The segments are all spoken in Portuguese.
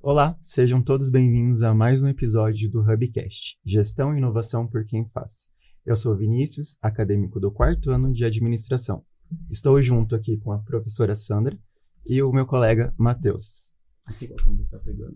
Olá, sejam todos bem-vindos a mais um episódio do Hubcast, Gestão e Inovação por Quem Faz. Eu sou Vinícius, acadêmico do 4º ano de Administração. Estou junto aqui com a professora Sandra e o meu colega Matheus. Não sei qual câmera tá pegando.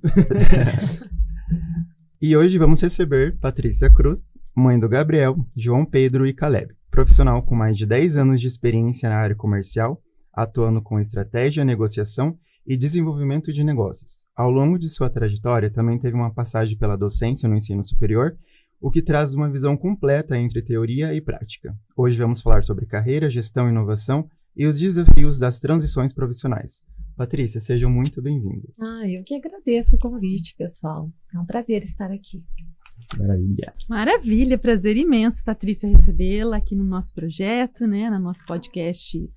E hoje vamos receber Patrícia Cruz, mãe do Gabriel, João Pedro e Caleb, profissional com mais de 10 anos de experiência na área comercial, atuando com estratégia, negociação e desenvolvimento de negócios. Ao longo de sua trajetória, também teve uma passagem pela docência no ensino superior, o que traz uma visão completa entre teoria e prática. Hoje vamos falar sobre carreira, gestão e inovação e os desafios das transições profissionais. Patrícia, sejam muito bem-vindos. Eu que agradeço o convite, pessoal. É um prazer estar aqui. Maravilha. Maravilha, prazer imenso, Patrícia, recebê-la aqui no nosso projeto, né, no nosso podcast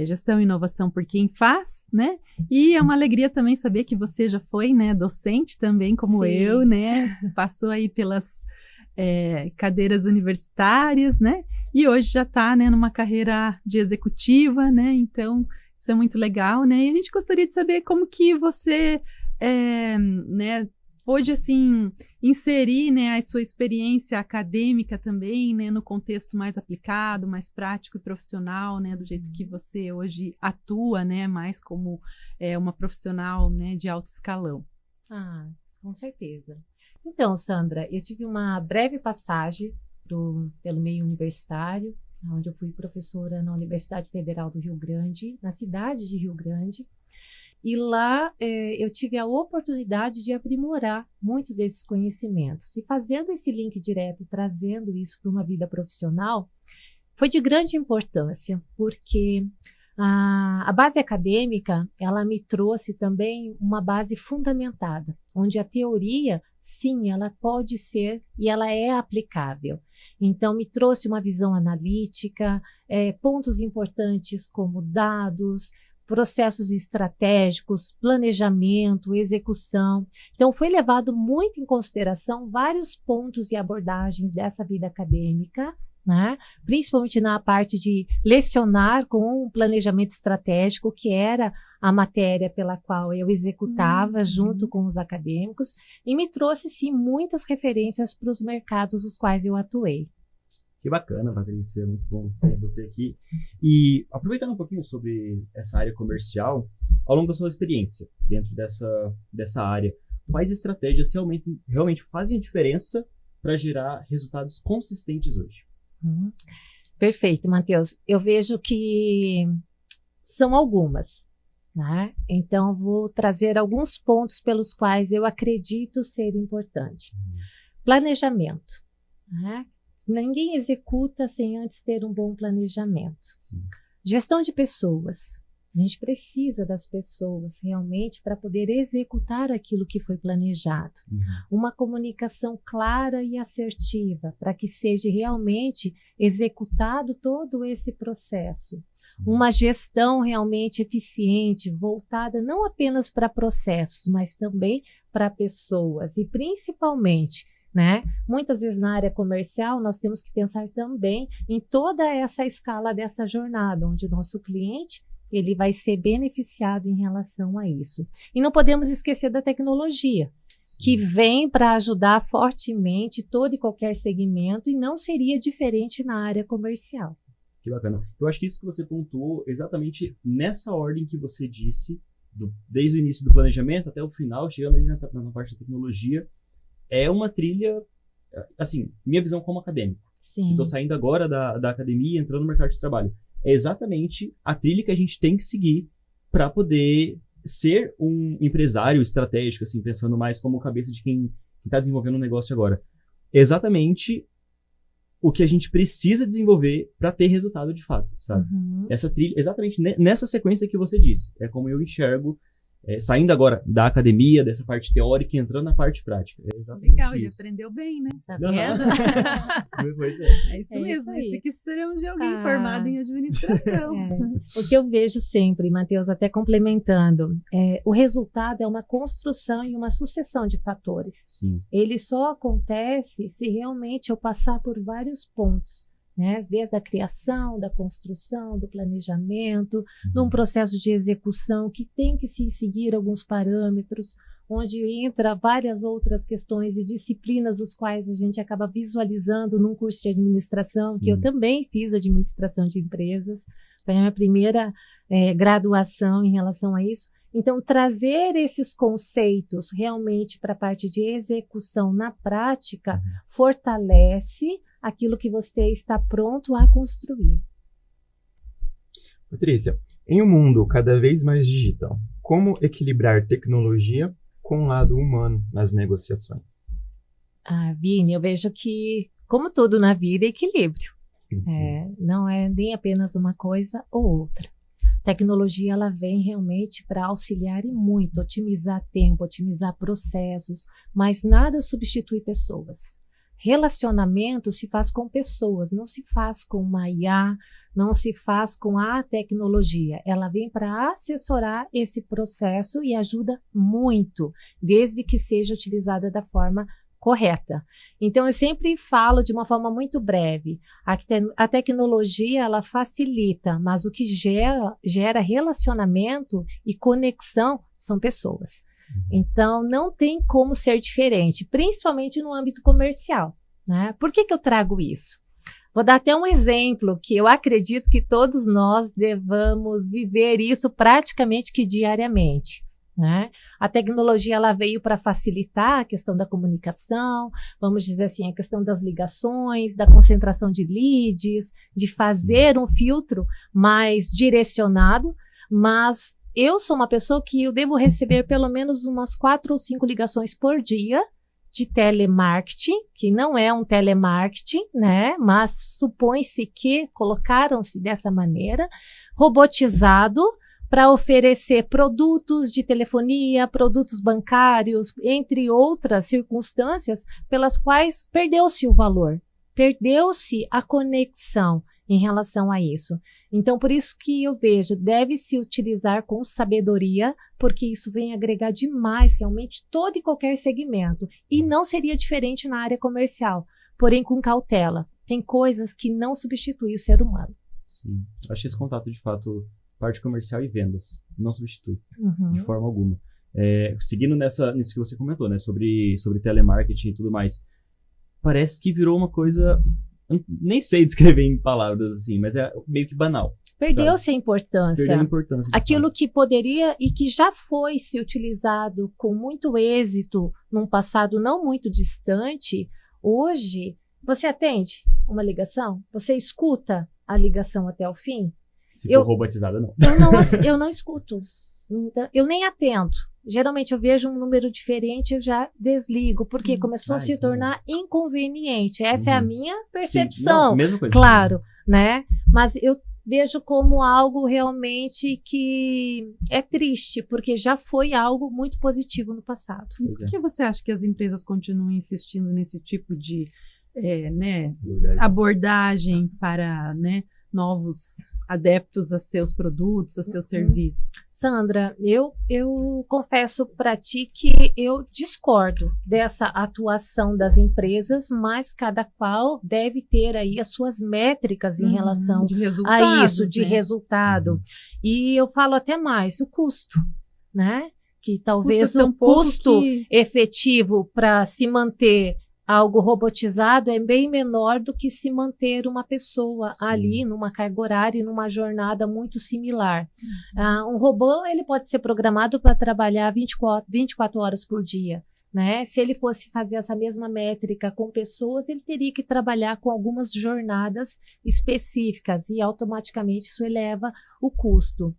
Gestão e Inovação por Quem Faz, né? E é uma alegria também saber que você já foi, né, docente também, como Sim. eu, né? Passou aí pelas cadeiras universitárias, né? E hoje já está, né, numa carreira de executiva, né? Então, isso é muito legal, né? E a gente gostaria de saber como que você, né, pôde, assim, inserir, né, a sua experiência acadêmica também, né, no contexto mais aplicado, mais prático e profissional, né, do jeito que você hoje atua, né, mais como uma profissional, né, de alto escalão. Com certeza. Então, Sandra, eu tive uma breve passagem pelo meio universitário, onde eu fui professora na Universidade Federal do Rio Grande, na cidade de Rio Grande, e lá eu tive a oportunidade de aprimorar muitos desses conhecimentos. E fazendo esse link direto, trazendo isso para uma vida profissional, foi de grande importância, porque a base acadêmica, ela me trouxe também uma base fundamentada, onde a teoria, sim, ela pode ser e ela é aplicável. Então, me trouxe uma visão analítica, pontos importantes como dados, processos estratégicos, planejamento, execução. Então, foi levado muito em consideração vários pontos e abordagens dessa vida acadêmica, né? Principalmente na parte de lecionar com um planejamento estratégico, que era a matéria pela qual eu executava junto com os acadêmicos, e me trouxe, sim, muitas referências para os mercados dos quais eu atuei. Que bacana, Patrícia, muito bom ter você aqui. E aproveitando um pouquinho sobre essa área comercial, ao longo da sua experiência dentro dessa área, quais estratégias realmente fazem a diferença para gerar resultados consistentes hoje? Perfeito, Matheus. Eu vejo que são algumas, né? Então, vou trazer alguns pontos pelos quais eu acredito ser importante. Planejamento, né? Ninguém executa sem antes ter um bom planejamento. Sim. Gestão de pessoas. A gente precisa das pessoas realmente para poder executar aquilo que foi planejado. Uma comunicação clara e assertiva para que seja realmente executado todo esse processo. Uma gestão realmente eficiente, voltada não apenas para processos, mas também para pessoas e principalmente, né? Muitas vezes na área comercial nós temos que pensar também em toda essa escala dessa jornada, onde o nosso cliente ele vai ser beneficiado em relação a isso. E não podemos esquecer da tecnologia, que vem para ajudar fortemente todo e qualquer segmento, e não seria diferente na área comercial. Que bacana. Eu acho que isso que você pontuou exatamente nessa ordem que você disse, desde o início do planejamento até o final, chegando ali na parte da tecnologia, é uma trilha, assim, minha visão como acadêmico. Sim. Estou saindo agora da academia e entrando no mercado de trabalho. É exatamente a trilha que a gente tem que seguir para poder ser um empresário estratégico, assim, pensando mais como cabeça de quem está desenvolvendo um negócio agora. É exatamente o que a gente precisa desenvolver para ter resultado de fato, sabe? Essa trilha, exatamente nessa sequência que você disse, é como eu enxergo, saindo agora da academia, dessa parte teórica e entrando na parte prática. É exatamente Legal, isso. e aprendeu bem, né? Tá vendo? Pois é. É isso É mesmo, isso aí. isso que esperamos de alguém formado em administração. O que eu vejo sempre, Matheus, até complementando, o resultado é uma construção e uma sucessão de fatores. Sim. Ele só acontece se realmente eu passar por vários pontos, né? Desde a criação, da construção, do planejamento, num processo de execução que tem que se seguir alguns parâmetros, onde entra várias outras questões e disciplinas os quais a gente acaba visualizando num curso de administração, Sim. que eu também fiz administração de empresas, foi a minha primeira graduação em relação a isso. Então, trazer esses conceitos realmente para a parte de execução na prática fortalece aquilo que você está pronto a construir. Patrícia, em um mundo cada vez mais digital, como equilibrar tecnologia com o lado humano nas negociações? Vini, eu vejo que, como tudo na vida, é equilíbrio. Sim. Não é nem apenas uma coisa ou outra. Tecnologia, ela vem realmente para auxiliar e muito, otimizar tempo, otimizar processos, mas nada substitui pessoas. Relacionamento se faz com pessoas, não se faz com uma IA, não se faz com a tecnologia. Ela vem para assessorar esse processo e ajuda muito, desde que seja utilizada da forma correta. Então, eu sempre falo de uma forma muito breve. A tecnologia, ela facilita, mas o que gera relacionamento e conexão são pessoas. Então, não tem como ser diferente, principalmente no âmbito comercial, né? Por que eu trago isso? Vou dar até um exemplo que eu acredito que todos nós devamos viver isso praticamente que diariamente, né? A tecnologia, ela veio para facilitar a questão da comunicação, vamos dizer assim, a questão das ligações, da concentração de leads, de fazer um filtro mais direcionado, mas eu sou uma pessoa que eu devo receber pelo menos umas 4 ou 5 ligações por dia de telemarketing, que não é um telemarketing, né? Mas supõe-se que colocaram-se dessa maneira, robotizado, para oferecer produtos de telefonia, produtos bancários, entre outras circunstâncias pelas quais perdeu-se o valor, perdeu-se a conexão em relação a isso. Então, por isso que eu vejo, deve-se utilizar com sabedoria, porque isso vem agregar demais, realmente, todo e qualquer segmento. E não seria diferente na área comercial, porém com cautela. Tem coisas que não substituem o ser humano. Sim. Acho que esse contato, de fato, parte comercial e vendas, não substitui, de Uhum. forma alguma. Seguindo nisso que você comentou, né, sobre telemarketing e tudo mais, parece que virou uma coisa, nem sei descrever em palavras assim, mas é meio que banal. Perdeu-se a importância. Perdeu a importância. Aquilo que poderia e que já foi se utilizado com muito êxito num passado não muito distante, hoje, você atende uma ligação? Você escuta a ligação até o fim? Se for robotizada, não. Eu não escuto. Eu nem atendo. Geralmente eu vejo um número diferente, eu já desligo, porque começou a se tornar inconveniente. Essa é a minha percepção. Sim, não, mesma coisa. Claro, né? Mas eu vejo como algo realmente que é triste, porque já foi algo muito positivo no passado. E por que você acha que as empresas continuam insistindo nesse tipo de abordagem para, novos adeptos a seus produtos, a seus serviços? Sandra, eu confesso para ti que eu discordo dessa atuação das empresas, mas cada qual deve ter aí as suas métricas em relação a isso, de resultado. E eu falo até mais, o custo, né? Que talvez o custo efetivo para se manter algo robotizado é bem menor do que se manter uma pessoa ali numa carga horária e numa jornada muito similar. Um robô, ele pode ser programado para trabalhar 24 horas por dia, né? Se ele fosse fazer essa mesma métrica com pessoas, ele teria que trabalhar com algumas jornadas específicas e automaticamente isso eleva o custo.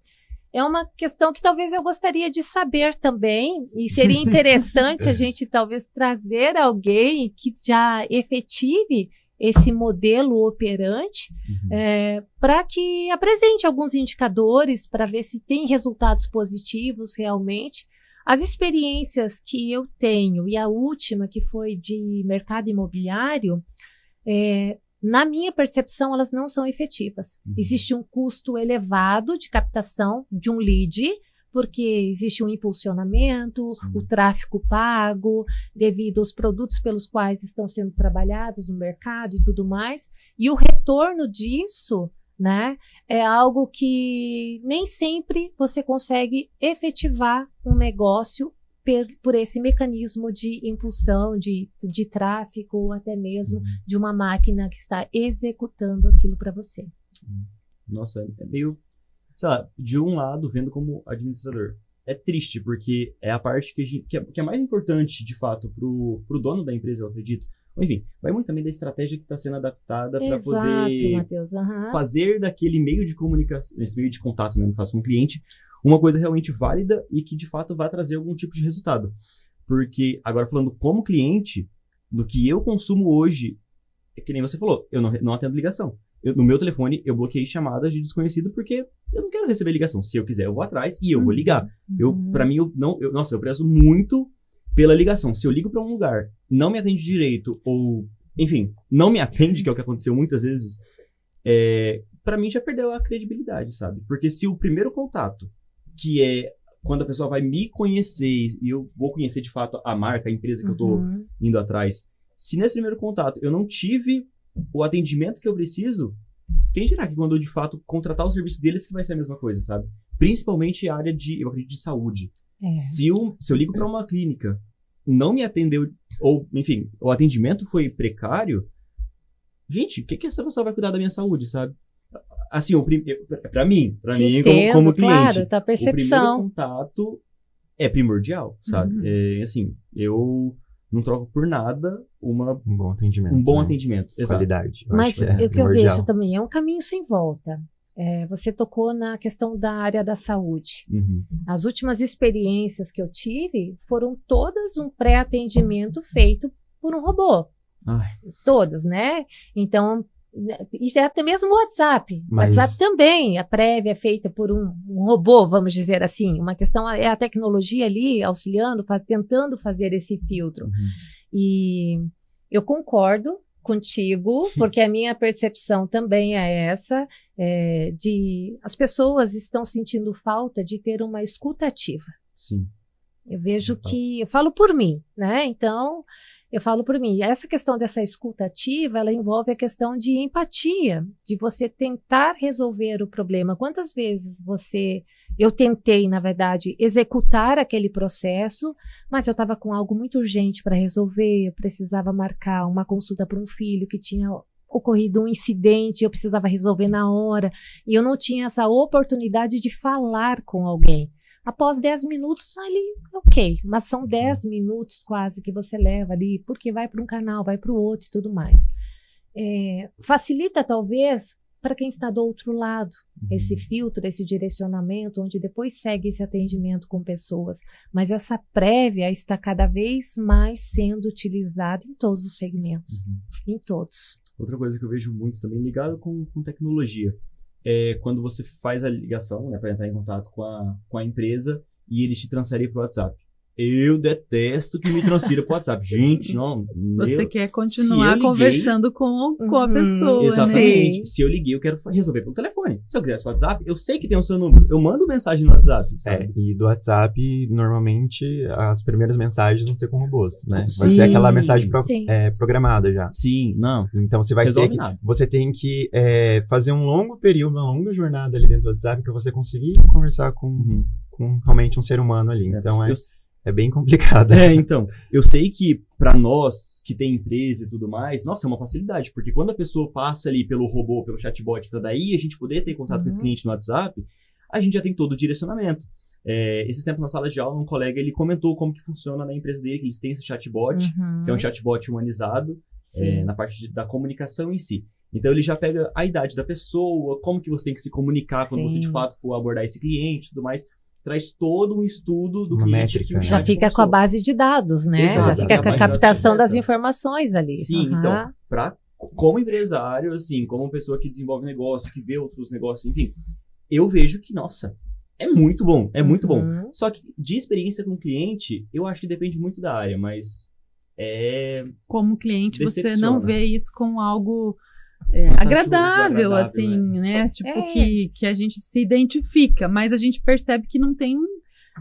É uma questão que talvez eu gostaria de saber também, e seria interessante a gente talvez trazer alguém que já efetive esse modelo operante, para que apresente alguns indicadores para ver se tem resultados positivos realmente. As experiências que eu tenho, e a última que foi de mercado imobiliário, na minha percepção, elas não são efetivas. Existe um custo elevado de captação de um lead, porque existe um impulsionamento, o tráfego pago, devido aos produtos pelos quais estão sendo trabalhados no mercado e tudo mais. E o retorno disso, né, é algo que nem sempre você consegue efetivar um negócio por esse mecanismo de impulsão, de tráfego, ou até mesmo de uma máquina que está executando aquilo para você. Nossa, é meio, sei lá, de um lado, vendo como administrador, é triste, porque é a parte que é mais importante, de fato, pro dono da empresa, eu acredito. Enfim, vai muito também da estratégia que está sendo adaptada para poder Matheus, fazer daquele meio de comunicação, esse meio de contato, né, no caso com o cliente, uma coisa realmente válida e que, de fato, vai trazer algum tipo de resultado. Porque, agora falando como cliente, no que eu consumo hoje, é que nem você falou, eu não atendo ligação. No meu telefone, eu bloqueei chamadas de desconhecido porque eu não quero receber ligação. Se eu quiser, eu vou atrás e eu vou ligar. Pra mim, eu prezo muito pela ligação. Se eu ligo pra um lugar, não me atende direito, ou, enfim, não me atende, que é o que aconteceu muitas vezes, pra mim já perdeu a credibilidade, sabe? Porque se o primeiro contato, que é quando a pessoa vai me conhecer, e eu vou conhecer de fato a marca, a empresa que eu tô indo atrás, se nesse primeiro contato eu não tive o atendimento que eu preciso, quem dirá que quando eu de fato contratar o serviço deles que vai ser a mesma coisa, sabe? Principalmente a área eu acredito, de saúde. Se eu ligo para uma clínica, não me atendeu, ou enfim, o atendimento foi precário, gente, o que essa pessoa vai cuidar da minha saúde, sabe? Assim, para mim como cliente, claro, tá percepção. O primeiro contato é primordial, sabe? Assim, eu não troco por nada um bom atendimento. Um bom atendimento, qualidade. Mas o que eu vejo também é um caminho sem volta. Você tocou na questão da área da saúde. As últimas experiências que eu tive foram todas um pré-atendimento feito por um robô. Todas, né? Então, isso é até mesmo o WhatsApp. Mas... WhatsApp também, a prévia é feita por um robô, vamos dizer assim. Uma questão é a tecnologia ali auxiliando, tentando fazer esse filtro. E eu concordo contigo, porque a minha percepção também é essa, as pessoas estão sentindo falta de ter uma escuta ativa. Sim. Eu vejo eu falo por mim, né? Então, eu falo por mim. Essa questão dessa escuta ativa, ela envolve a questão de empatia, de você tentar resolver o problema. Quantas vezes eu tentei, na verdade, executar aquele processo, mas eu estava com algo muito urgente para resolver, eu precisava marcar uma consulta para um filho que tinha ocorrido um incidente, eu precisava resolver na hora, e eu não tinha essa oportunidade de falar com alguém. Após 10 minutos, ali, ok, mas são 10 minutos quase que você leva ali, porque vai para um canal, vai para o outro e tudo mais. Facilita, talvez, para quem está do outro lado, esse filtro, esse direcionamento, onde depois segue esse atendimento com pessoas. Mas essa prévia está cada vez mais sendo utilizada em todos os segmentos, em todos. Outra coisa que eu vejo muito também ligado com tecnologia, quando você faz a ligação, né, para entrar em contato com a empresa e eles te transferem para o WhatsApp. Eu detesto que me transfira para o WhatsApp. Gente, não. Você quer continuar conversando com a pessoa, exatamente. Né? Se eu liguei, eu quero resolver pelo telefone. Se eu quisesse o WhatsApp, eu sei que tem o seu número. Eu mando mensagem no WhatsApp, sabe? E do WhatsApp, normalmente, as primeiras mensagens vão ser com robôs, né? Vai ser aquela mensagem programada já. Sim, não. Então, você vai ter que... Você tem que fazer um longo período, uma longa jornada ali dentro do WhatsApp para você conseguir conversar com realmente um ser humano ali. Então, é bem complicado. Então, eu sei que para nós que tem empresa e tudo mais, nossa, é uma facilidade, porque quando a pessoa passa ali pelo robô, pelo chatbot, para daí a gente poder ter contato com esse cliente no WhatsApp, a gente já tem todo o direcionamento. Esses tempos na sala de aula, um colega, ele comentou como que funciona na empresa dele, que eles têm esse chatbot, que é um chatbot humanizado, na parte da comunicação em si. Então, ele já pega a idade da pessoa, como que você tem que se comunicar quando você, de fato, for abordar esse cliente e tudo mais. Traz todo um estudo do cliente. Métrica, já fica com a base de dados, né? Exato, já fica com a captação das informações ali. Sim, então, como empresário, assim, como pessoa que desenvolve negócio, que vê outros negócios, enfim, eu vejo que, nossa, é muito bom, é muito bom. Só que de experiência com o cliente, eu acho que depende muito da área, mas como cliente, você não vê isso como algo... agradável, assim, né? Tipo, que a gente se identifica, mas a gente percebe que não tem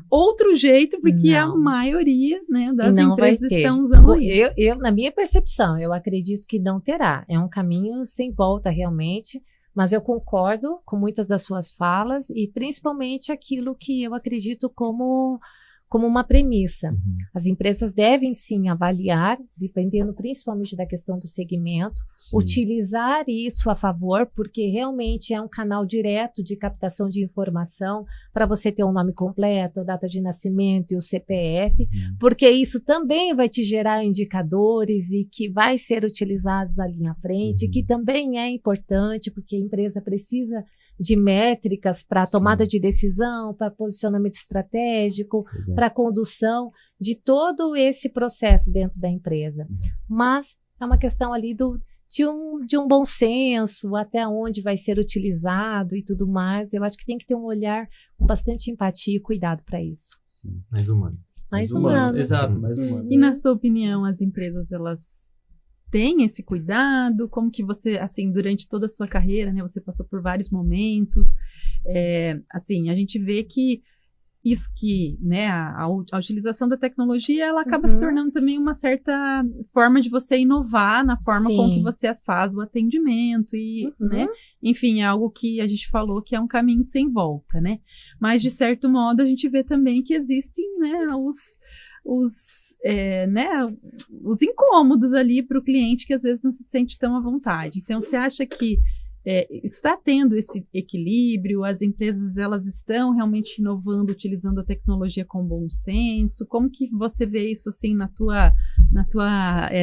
outro jeito, porque a maioria, né, das empresas estão usando isso. Eu, na minha percepção, eu acredito que não terá. É um caminho sem volta, realmente, mas eu concordo com muitas das suas falas e principalmente aquilo que eu acredito como como uma premissa. Uhum. As empresas devem sim avaliar, dependendo principalmente da questão do segmento, Sim. utilizar isso a favor, porque realmente é um canal direto de captação de informação para você ter o nome completo, a data de nascimento e o CPF, porque isso também vai te gerar indicadores e que vai ser utilizados ali à frente, que também é importante, porque a empresa precisa de métricas para Sim. tomada de decisão, para posicionamento estratégico, Pois é. para condução de todo esse processo dentro da empresa. Mas é uma questão ali de um bom senso, até onde vai ser utilizado e tudo mais. Eu acho que tem que ter um olhar com bastante empatia e cuidado para isso. Sim. Mais humano. Mais humano. Exato, mais humano. E na sua opinião, as empresas, elas têm esse cuidado? Como que você, assim, durante toda a sua carreira, né, você passou por vários momentos, assim, a gente vê que isso que, né, a utilização da tecnologia, ela acaba se tornando também uma certa forma de você inovar na forma com que você faz o atendimento e, né, enfim, é algo que a gente falou que é um caminho sem volta, né, mas de certo modo a gente vê também que existem, né, os incômodos ali para o cliente que às vezes não se sente tão à vontade. Então, você acha que está tendo esse equilíbrio? As empresas, elas estão realmente inovando, utilizando a tecnologia com bom senso? Como que você vê isso, assim, na tua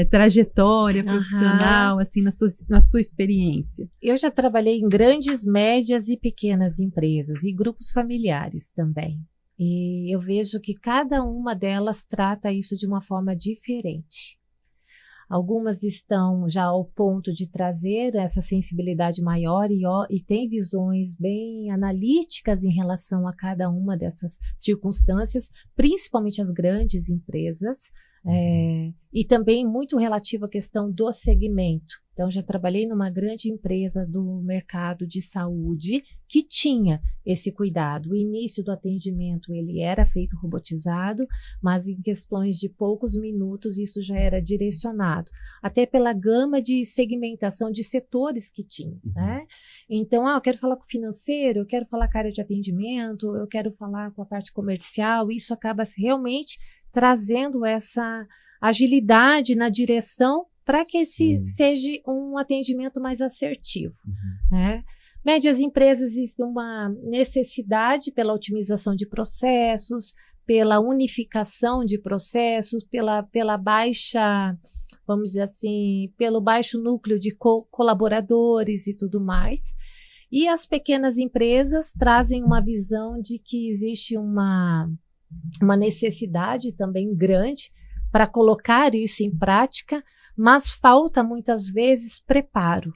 trajetória profissional, assim, na sua experiência? Eu já trabalhei em grandes, médias e pequenas empresas e grupos familiares também. E eu vejo que cada uma delas trata isso de uma forma diferente. Algumas estão já ao ponto de trazer essa sensibilidade maior e tem visões bem analíticas em relação a cada uma dessas circunstâncias, principalmente as grandes empresas, e também muito relativo à questão do segmento. Então, já trabalhei numa grande empresa do mercado de saúde que tinha esse cuidado. O início do atendimento ele era feito robotizado, mas em questões de poucos minutos isso já era direcionado, até pela gama de segmentação de setores que tinha, né? Então, eu quero falar com o financeiro, eu quero falar com a área de atendimento, eu quero falar com a parte comercial. Isso acaba realmente trazendo essa agilidade na direção para que esse seja um atendimento mais assertivo, né? Médias empresas existe uma necessidade pela otimização de processos, pela unificação de processos, pela baixa, vamos dizer assim, pelo baixo núcleo de colaboradores e tudo mais. E as pequenas empresas trazem uma visão de que existe uma necessidade também grande para colocar isso em prática, mas falta muitas vezes preparo.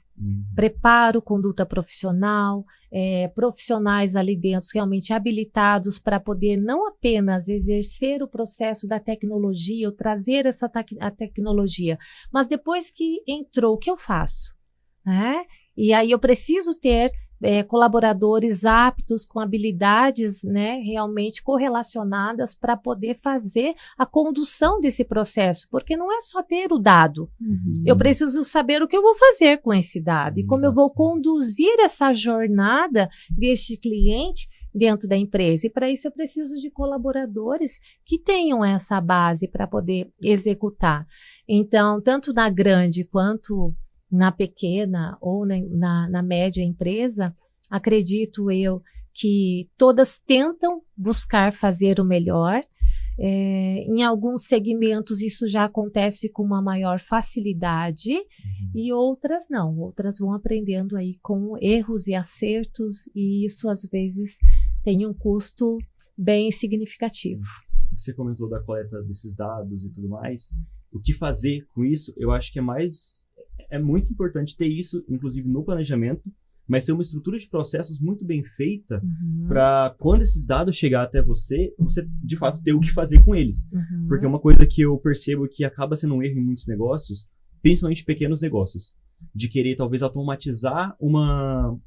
Preparo, conduta profissional, profissionais ali dentro realmente habilitados para poder não apenas exercer o processo da tecnologia ou trazer a tecnologia, mas depois que entrou, o que eu faço? Né? E aí eu preciso ter colaboradores aptos, com habilidades, né, realmente correlacionadas para poder fazer a condução desse processo, porque não é só ter o dado, eu preciso saber o que eu vou fazer com esse dado e como eu vou conduzir essa jornada deste cliente dentro da empresa, e para isso eu preciso de colaboradores que tenham essa base para poder executar. Então, tanto na grande quanto na pequena ou na média empresa, acredito eu que todas tentam buscar fazer o melhor. Em alguns segmentos isso já acontece com uma maior facilidade e outras não. Outras vão aprendendo aí com erros e acertos, e isso às vezes tem um custo bem significativo. Você comentou da coleta desses dados e tudo mais. O que fazer com isso, eu acho que é muito importante ter isso, inclusive no planejamento, mas ter uma estrutura de processos muito bem feita para quando esses dados chegar até você de fato ter o que fazer com eles. Porque uma coisa que eu percebo que acaba sendo um erro em muitos negócios, principalmente pequenos negócios, de querer talvez automatizar uma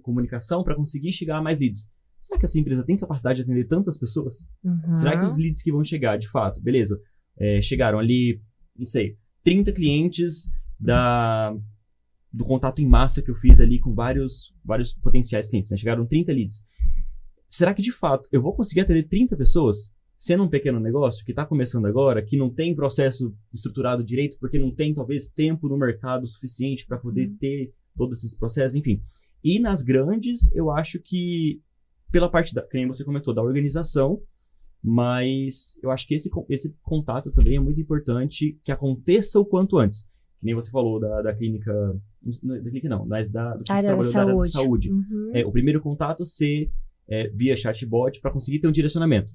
comunicação para conseguir chegar a mais leads. Será que essa empresa tem capacidade de atender tantas pessoas? Será que os leads que vão chegar, de fato, beleza, chegaram ali, não sei, 30 clientes do contato em massa que eu fiz ali com vários potenciais clientes, né? Chegaram 30 leads. Será que, de fato, eu vou conseguir atender 30 pessoas? sendo um pequeno negócio que está começando agora, que não tem processo estruturado direito, porque não tem, talvez, tempo no mercado suficiente para poder ter todos esses processos, enfim. E nas grandes, eu acho que, pela parte, que nem você comentou, da organização, mas eu acho que esse contato também é muito importante que aconteça o quanto antes. Que nem você falou da clínica, da clínica não, mas do que você trabalhou da área da saúde. O primeiro contato ser via chatbot para conseguir ter um direcionamento.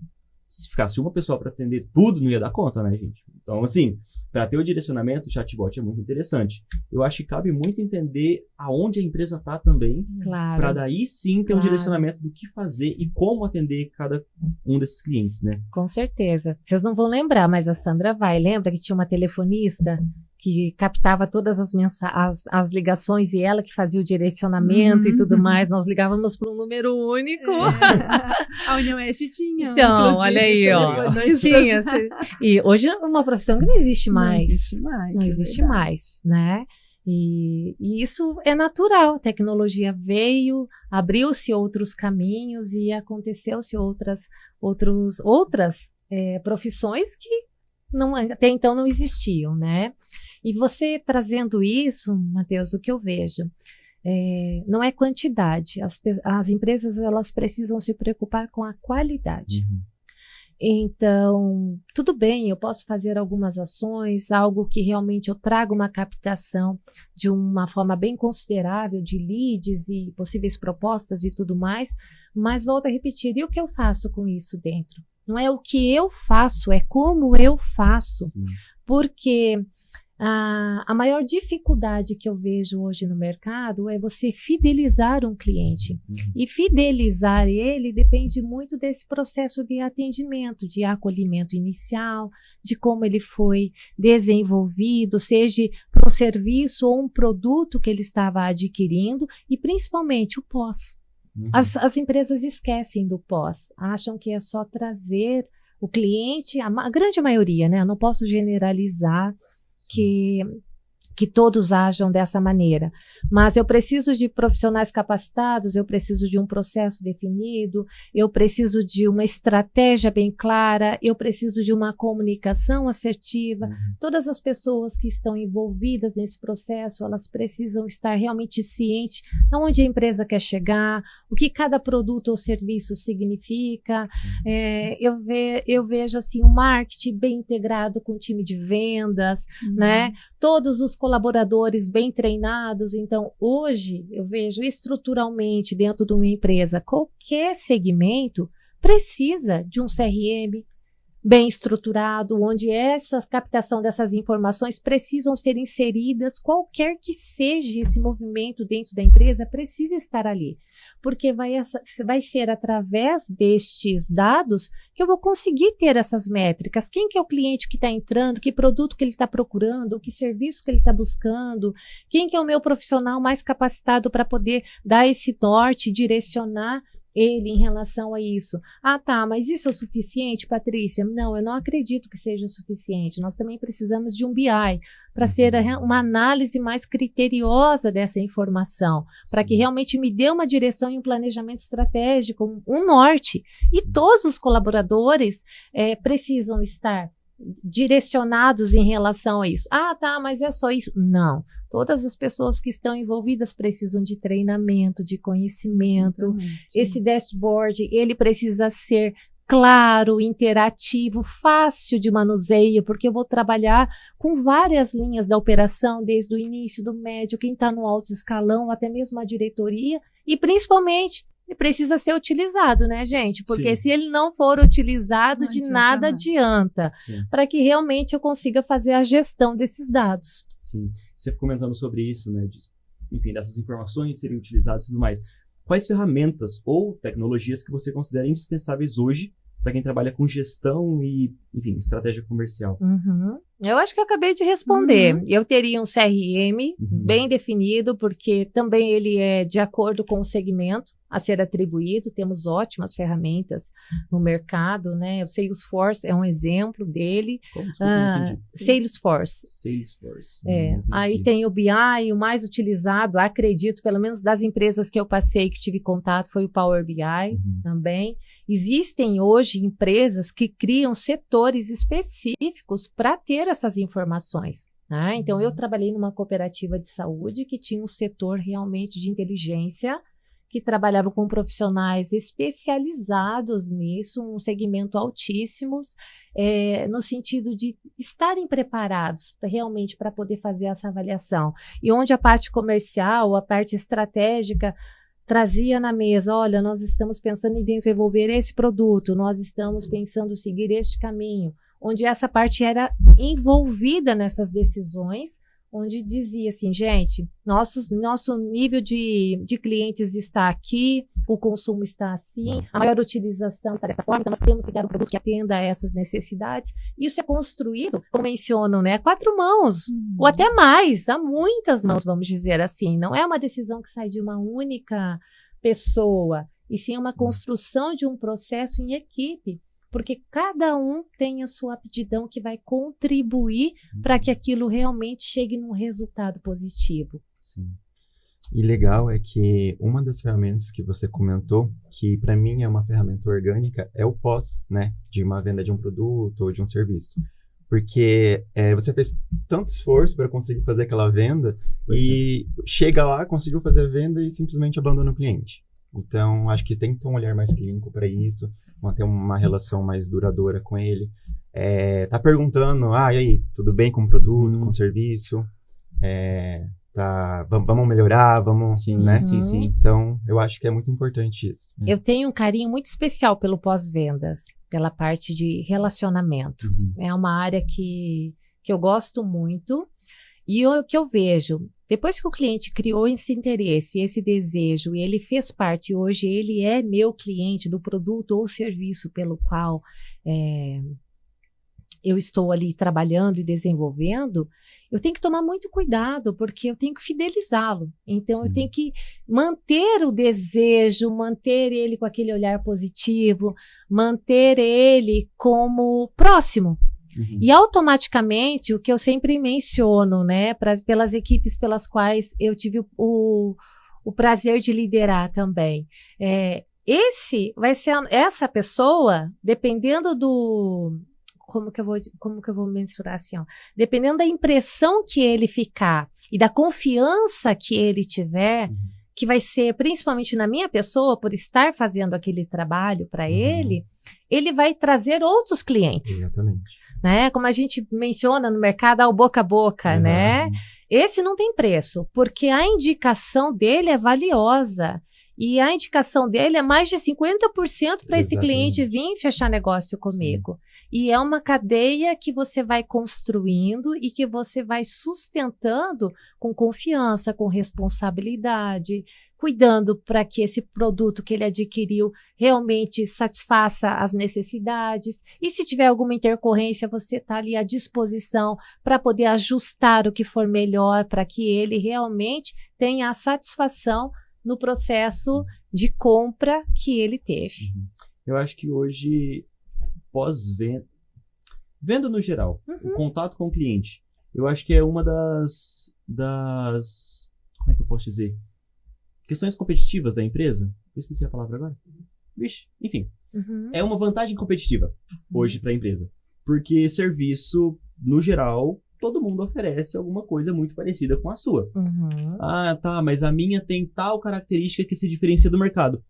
Se ficasse uma pessoa para atender tudo, não ia dar conta, né, gente? Então, assim, para ter o direcionamento, o chatbot é muito interessante. Eu acho que cabe muito entender aonde a empresa está também, para daí sim ter um direcionamento do que fazer e como atender cada um desses clientes, né? Com certeza. Vocês não vão lembrar, mas a Sandra vai. Lembra que tinha uma telefonista que captava todas as ligações e ela que fazia o direcionamento e tudo mais. Nós ligávamos para um número único. A Unioeste tinha. Então, olha aí, ó. Não tinha. E hoje é uma profissão que não existe mais. Não existe mais, né? E isso é natural. A tecnologia veio, abriu-se outros caminhos e aconteceu-se outras profissões que até então não existiam, né? E você trazendo isso, Matheus, o que eu vejo não é quantidade. As empresas, elas precisam se preocupar com a qualidade. Então, tudo bem, eu posso fazer algumas ações, algo que realmente eu traga uma captação de uma forma bem considerável de leads e possíveis propostas e tudo mais, mas volto a repetir, e o que eu faço com isso dentro? Não é o que eu faço, é como eu faço. Porque a maior dificuldade que eu vejo hoje no mercado é você fidelizar um cliente. E fidelizar ele depende muito desse processo de atendimento, de acolhimento inicial, de como ele foi desenvolvido, seja para um serviço ou um produto que ele estava adquirindo, e principalmente o pós. As empresas esquecem do pós, acham que é só trazer o cliente, a grande maioria, né? Eu não posso generalizar que todos ajam dessa maneira, mas eu preciso de profissionais capacitados, eu preciso de um processo definido, eu preciso de uma estratégia bem clara, eu preciso de uma comunicação assertiva. Todas as pessoas que estão envolvidas nesse processo, elas precisam estar realmente cientes aonde a empresa quer chegar, o que cada produto ou serviço significa. Eu vejo assim um marketing bem integrado com o time de vendas, né? Todos os colaboradores bem treinados. Então, hoje, eu vejo estruturalmente dentro de uma empresa, qualquer segmento precisa de um CRM bem estruturado, onde essa captação dessas informações precisam ser inseridas, qualquer que seja esse movimento dentro da empresa, precisa estar ali. Porque vai ser através destes dados que eu vou conseguir ter essas métricas. Quem que é o cliente que está entrando, que produto que ele está procurando, que serviço que ele está buscando, quem que é o meu profissional mais capacitado para poder dar esse norte, direcionar ele em relação a isso. Ah, tá, mas isso é o suficiente, Patrícia? Não, eu não acredito que seja o suficiente. Nós também precisamos de um BI para ser uma análise mais criteriosa dessa informação, para que realmente me dê uma direção e um planejamento estratégico, um norte. E todos os colaboradores precisam estar direcionados em relação a isso. Ah, tá, mas é só isso? Não. Todas as pessoas que estão envolvidas precisam de treinamento, de conhecimento. Esse dashboard, ele precisa ser claro, interativo, fácil de manuseio, porque eu vou trabalhar com várias linhas da operação, desde o início, do médio, quem está no alto escalão, até mesmo a diretoria, e principalmente ele precisa ser utilizado, né, gente? Porque se ele não for utilizado, de nada adianta, para que realmente eu consiga fazer a gestão desses dados. Sim, você comentando sobre isso, né, enfim, dessas informações serem utilizadas e tudo mais. Quais ferramentas ou tecnologias que você considera indispensáveis hoje para quem trabalha com gestão e, enfim, estratégia comercial? Eu acho que eu acabei de responder. Eu teria um CRM bem definido, porque também ele é de acordo com o segmento. a ser atribuído, temos ótimas ferramentas no mercado, né? O Salesforce é um exemplo dele. Como? Desculpa, não entendi. Salesforce. Salesforce. Aí tem o BI, o mais utilizado, acredito, pelo menos das empresas que eu passei, que tive contato, foi o Power BI também. Existem hoje empresas que criam setores específicos para ter essas informações. Né? Então, eu trabalhei numa cooperativa de saúde que tinha um setor realmente de inteligência, que trabalhava com profissionais especializados nisso, um segmento altíssimos, no sentido de estarem preparados realmente para poder fazer essa avaliação. E onde a parte comercial, a parte estratégica, trazia na mesa, olha, nós estamos pensando em desenvolver esse produto, nós estamos pensando em seguir este caminho, onde essa parte era envolvida nessas decisões, onde dizia assim, gente, nosso nível de clientes está aqui, o consumo está assim, a maior utilização está dessa forma, então nós temos que dar um produto que atenda a essas necessidades. Isso é construído, como mencionam, né, a 4 mãos, ou até mais, a muitas mãos, vamos dizer assim. Não é uma decisão que sai de uma única pessoa, e sim uma construção de um processo em equipe, porque cada um tem a sua aptidão que vai contribuir para que aquilo realmente chegue num resultado positivo. Sim. E legal é que uma das ferramentas que você comentou, que para mim é uma ferramenta orgânica, é o pós, né, de uma venda de um produto ou de um serviço. Porque você fez tanto esforço para conseguir fazer aquela venda e chega lá, conseguiu fazer a venda e simplesmente abandona o cliente. Então, acho que tem que ter um olhar mais clínico para isso, manter uma relação mais duradoura com ele. Tá perguntando, e aí, tudo bem com o produto, com o serviço? Vamos melhorar, vamos, sim, né? Sim. Então, eu acho que é muito importante isso. Eu tenho um carinho muito especial pelo pós-vendas, pela parte de relacionamento. É uma área que eu gosto muito. E o que eu vejo, depois que o cliente criou esse interesse, esse desejo, e ele fez parte, hoje ele é meu cliente do produto ou serviço pelo qual eu estou ali trabalhando e desenvolvendo, eu tenho que tomar muito cuidado, porque eu tenho que fidelizá-lo. Então, eu tenho que manter o desejo, manter ele com aquele olhar positivo, manter ele como próximo. E automaticamente, o que eu sempre menciono, né, pelas equipes pelas quais eu tive o prazer de liderar também, essa pessoa, dependendo do, como que eu vou mensurar assim, dependendo da impressão que ele ficar e da confiança que ele tiver, que vai ser principalmente na minha pessoa, por estar fazendo aquele trabalho para ele vai trazer outros clientes. Exatamente. Né? Como a gente menciona no mercado, o boca a boca, né? Esse não tem preço, porque a indicação dele é valiosa. E a indicação dele é mais de 50% para esse cliente vir fechar negócio comigo. E é uma cadeia que você vai construindo e que você vai sustentando com confiança, com responsabilidade, cuidando para que esse produto que ele adquiriu realmente satisfaça as necessidades. E se tiver alguma intercorrência, você está ali à disposição para poder ajustar o que for melhor, para que ele realmente tenha a satisfação no processo de compra que ele teve. Eu acho que hoje, pós-venda, venda no geral, o contato com o cliente, eu acho que é uma das como é que eu posso dizer? Questões competitivas da empresa. Eu esqueci a palavra agora. Vixe, enfim. É uma vantagem competitiva hoje para a empresa. Porque serviço, no geral, todo mundo oferece alguma coisa muito parecida com a sua. Tá, mas a minha tem tal característica que se diferencia do mercado.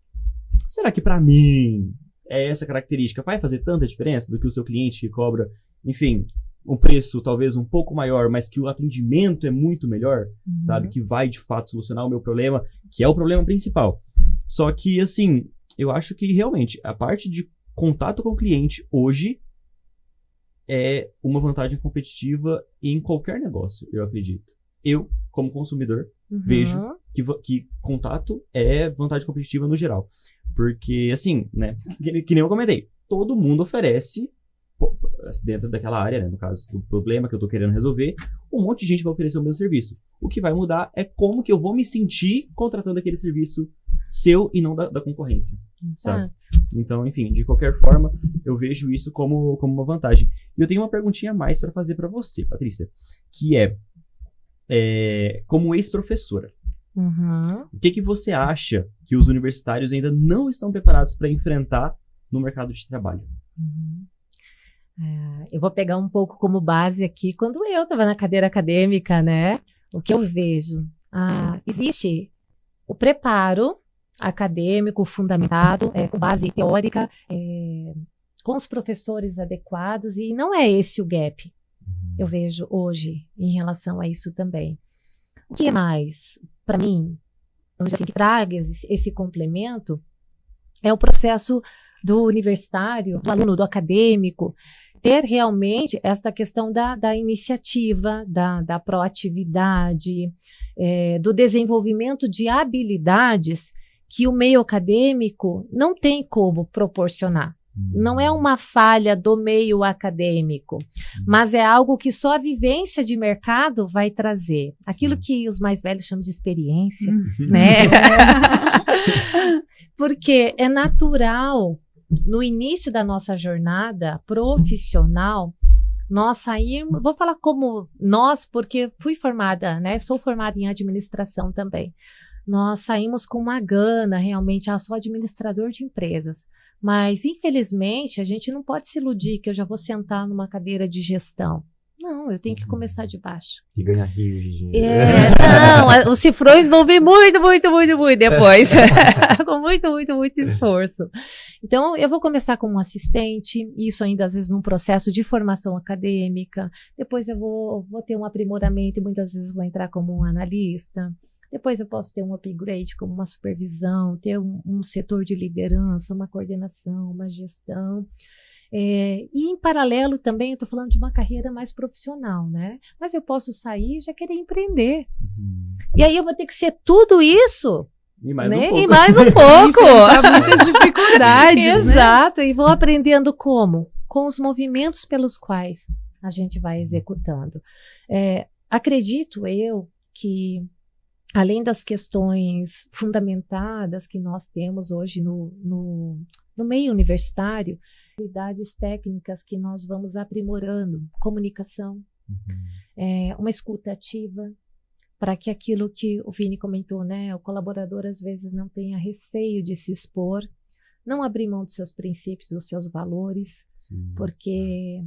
Será que para mim essa característica vai fazer tanta diferença do que o seu cliente que cobra, enfim, um preço talvez um pouco maior, mas que o atendimento é muito melhor, sabe? Que vai de fato solucionar o meu problema, que é o problema principal. Só que, assim, eu acho que realmente a parte de contato com o cliente hoje é uma vantagem competitiva em qualquer negócio, eu acredito. Eu, como consumidor, vejo que contato é vantagem competitiva no geral. Porque, assim, né, que nem eu comentei, todo mundo oferece, dentro daquela área, né, no caso do problema que eu tô querendo resolver, um monte de gente vai oferecer o mesmo serviço. O que vai mudar é como que eu vou me sentir contratando aquele serviço, seu e não da concorrência, sabe? Exato. Então, enfim, de qualquer forma, eu vejo isso como uma vantagem. E eu tenho uma perguntinha a mais para fazer para você, Patrícia, que como ex-professora, Uhum. o que você acha que os universitários ainda não estão preparados para enfrentar no mercado de trabalho? Uhum. Eu vou pegar um pouco como base aqui, quando eu estava na cadeira acadêmica, né? O que eu vejo? Existe o preparo acadêmico fundamentado, com base teórica, com os professores adequados, e não é esse o gap, eu vejo hoje, em relação a isso também. O que mais, para mim, vamos dizer assim, que traga esse complemento, é o processo do universitário, do aluno, do acadêmico, ter realmente esta questão da iniciativa, da proatividade, do desenvolvimento de habilidades que o meio acadêmico não tem como proporcionar. Não é uma falha do meio acadêmico, mas é algo que só a vivência de mercado vai trazer. Aquilo que os mais velhos chamam de experiência, né? Porque é natural, no início da nossa jornada profissional, nós saímos, vou falar como nós, porque fui formada, né? Sou formada em administração também. Nós saímos com uma gana, realmente, sou administrador de empresas. Mas, infelizmente, a gente não pode se iludir que eu já vou sentar numa cadeira de gestão. Não, eu tenho que começar de baixo. E ganhar rios de dinheiro. Não, os cifrões vão vir muito depois. Com muito esforço. Então, eu vou começar como assistente, isso ainda às vezes num processo de formação acadêmica. Depois eu vou ter um aprimoramento e muitas vezes vou entrar como um analista. Depois eu posso ter um upgrade como uma supervisão, ter um setor de liderança, uma coordenação, uma gestão. E em paralelo também eu estou falando de uma carreira mais profissional, né? Mas eu posso sair e já querer empreender. E aí eu vou ter que ser tudo isso, E mais né? um pouco. E mais um pouco. Há muitas dificuldades, né? Exato, e vou aprendendo como? Com os movimentos pelos quais a gente vai executando. Acredito eu que, além das questões fundamentadas que nós temos hoje no meio universitário, habilidades técnicas que nós vamos aprimorando, comunicação, uma escuta ativa, para que aquilo que o Vini comentou, né, o colaborador às vezes não tenha receio de se expor, não abrir mão dos seus princípios, dos seus valores, porque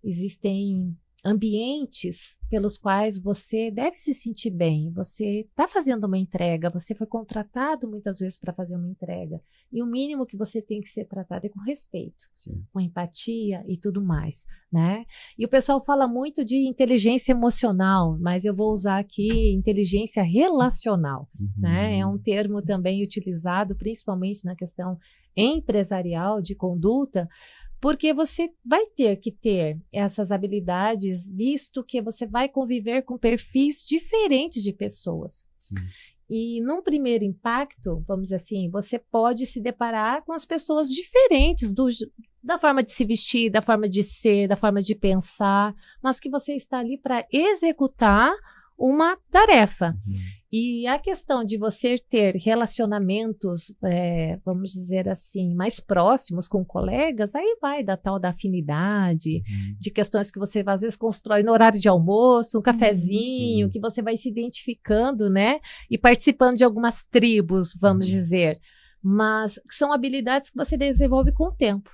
existem ambientes pelos quais você deve se sentir bem, você está fazendo uma entrega, você foi contratado muitas vezes para fazer uma entrega, e o mínimo que você tem que ser tratado é com respeito, com empatia e tudo mais, né? E o pessoal fala muito de inteligência emocional, mas eu vou usar aqui inteligência relacional, né? É um termo também utilizado principalmente na questão empresarial de conduta, porque você vai ter que ter essas habilidades, visto que você vai conviver com perfis diferentes de pessoas. E num primeiro impacto, vamos dizer assim, você pode se deparar com as pessoas diferentes da forma de se vestir, da forma de ser, da forma de pensar, mas que você está ali para executar uma tarefa. E a questão de você ter relacionamentos, vamos dizer assim, mais próximos com colegas, aí vai da tal da afinidade, de questões que você às vezes constrói no horário de almoço, um cafezinho, que você vai se identificando, né? E participando de algumas tribos, vamos dizer. Mas são habilidades que você desenvolve com o tempo,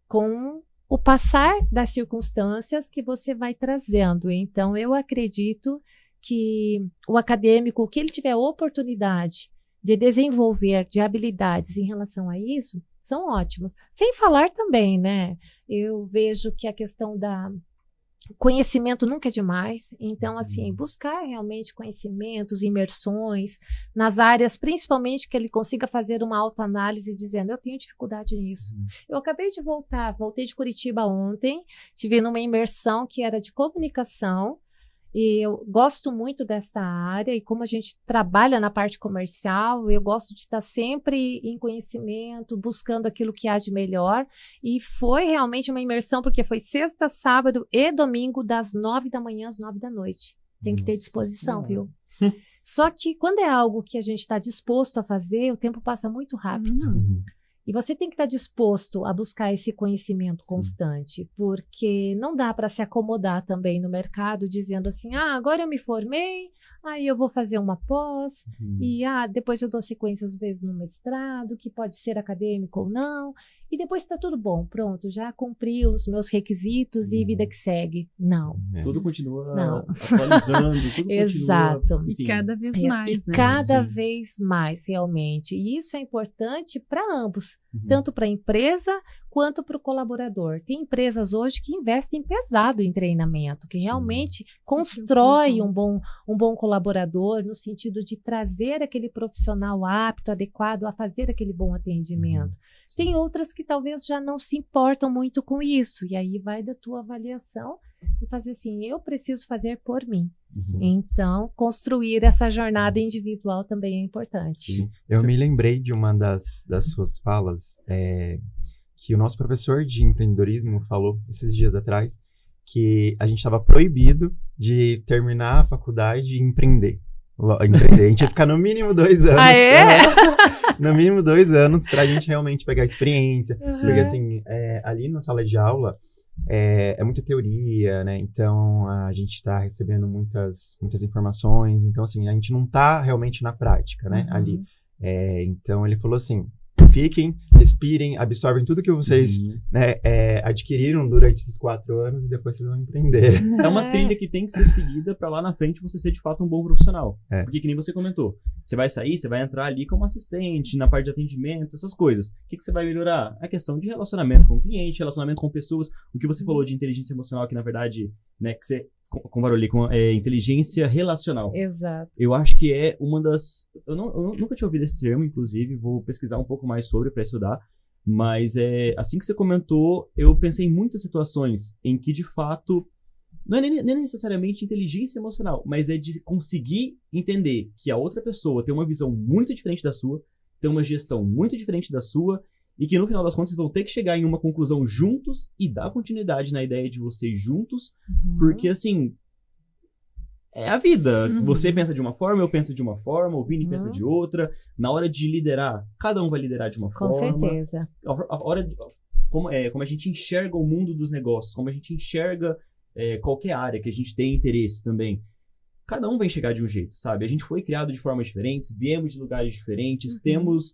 com o passar das circunstâncias que você vai trazendo. Então, eu acredito que o acadêmico, o que ele tiver oportunidade de desenvolver de habilidades em relação a isso, são ótimos. Sem falar também, né? Eu vejo que a questão da conhecimento nunca é demais. Então, assim, buscar realmente conhecimentos, imersões nas áreas, principalmente que ele consiga fazer uma autoanálise dizendo, eu tenho dificuldade nisso. Eu acabei de voltei de Curitiba ontem, estive numa imersão que era de comunicação, e eu gosto muito dessa área, e como a gente trabalha na parte comercial, eu gosto de estar sempre em conhecimento, buscando aquilo que há de melhor, e foi realmente uma imersão, porque foi sexta, sábado e domingo, das 9 da manhã às 9 da noite. Tem que ter disposição, viu? Só que quando é algo que a gente está disposto a fazer, o tempo passa muito rápido. E você tem que estar disposto a buscar esse conhecimento constante, porque não dá para se acomodar também no mercado dizendo assim, agora eu me formei, aí eu vou fazer uma pós, e depois eu dou sequência às vezes no mestrado, que pode ser acadêmico ou não, e depois está tudo bom, pronto, já cumpri os meus requisitos e vida que segue. Não. Tudo continua atualizando, tudo Exato. continua... E cada vez mais, E né? cada vez mais, realmente. E isso é importante para ambos, tanto para a empresa quanto para o colaborador. Tem empresas hoje que investem pesado em treinamento, que realmente constrói um bom colaborador no sentido de trazer aquele profissional apto, adequado a fazer aquele bom atendimento. Tem outras que talvez já não se importam muito com isso, e aí vai da tua avaliação e fazer assim, eu preciso fazer por mim. Então, construir essa jornada individual também é importante. Sim. Eu me lembrei de uma das suas falas, que o nosso professor de empreendedorismo falou esses dias atrás, que a gente estava proibido de terminar a faculdade e empreender. A gente ia ficar no mínimo 2 anos. Ah, é? No mínimo 2 anos pra gente realmente pegar experiência. Porque assim, ali na sala de aula é muita teoria, né? Então a gente tá recebendo muitas informações. Então assim, a gente não tá realmente na prática, né? Ali. Então ele falou assim, fiquem, respirem, absorvem tudo que vocês adquiriram durante esses 4 anos e depois vocês vão empreender. É uma trilha que tem que ser seguida para lá na frente você ser de fato um bom profissional. Porque que nem você comentou, você vai sair, você vai entrar ali como assistente, na parte de atendimento, essas coisas. O que você vai melhorar? A questão de relacionamento com o cliente, relacionamento com pessoas. O que você falou de inteligência emocional, que na verdade, né, que você comparou ali com inteligência relacional. Exato. Eu acho que é uma das... Eu nunca tinha ouvido esse termo, inclusive, vou pesquisar um pouco mais sobre para estudar, mas assim que você comentou, eu pensei em muitas situações em que, de fato, não é nem necessariamente inteligência emocional, mas é de conseguir entender que a outra pessoa tem uma visão muito diferente da sua, tem uma gestão muito diferente da sua, e que no final das contas vão ter que chegar em uma conclusão juntos e dar continuidade na ideia de vocês juntos, porque assim, é a vida. Você pensa de uma forma, eu penso de uma forma, o Vini pensa de outra. Na hora de liderar, cada um vai liderar de uma Com forma. certeza. A hora de, como a gente enxerga o mundo dos negócios, como a gente enxerga qualquer área que a gente tem interesse também. Cada um vai enxergar de um jeito, sabe? A gente foi criado de formas diferentes, viemos de lugares diferentes, temos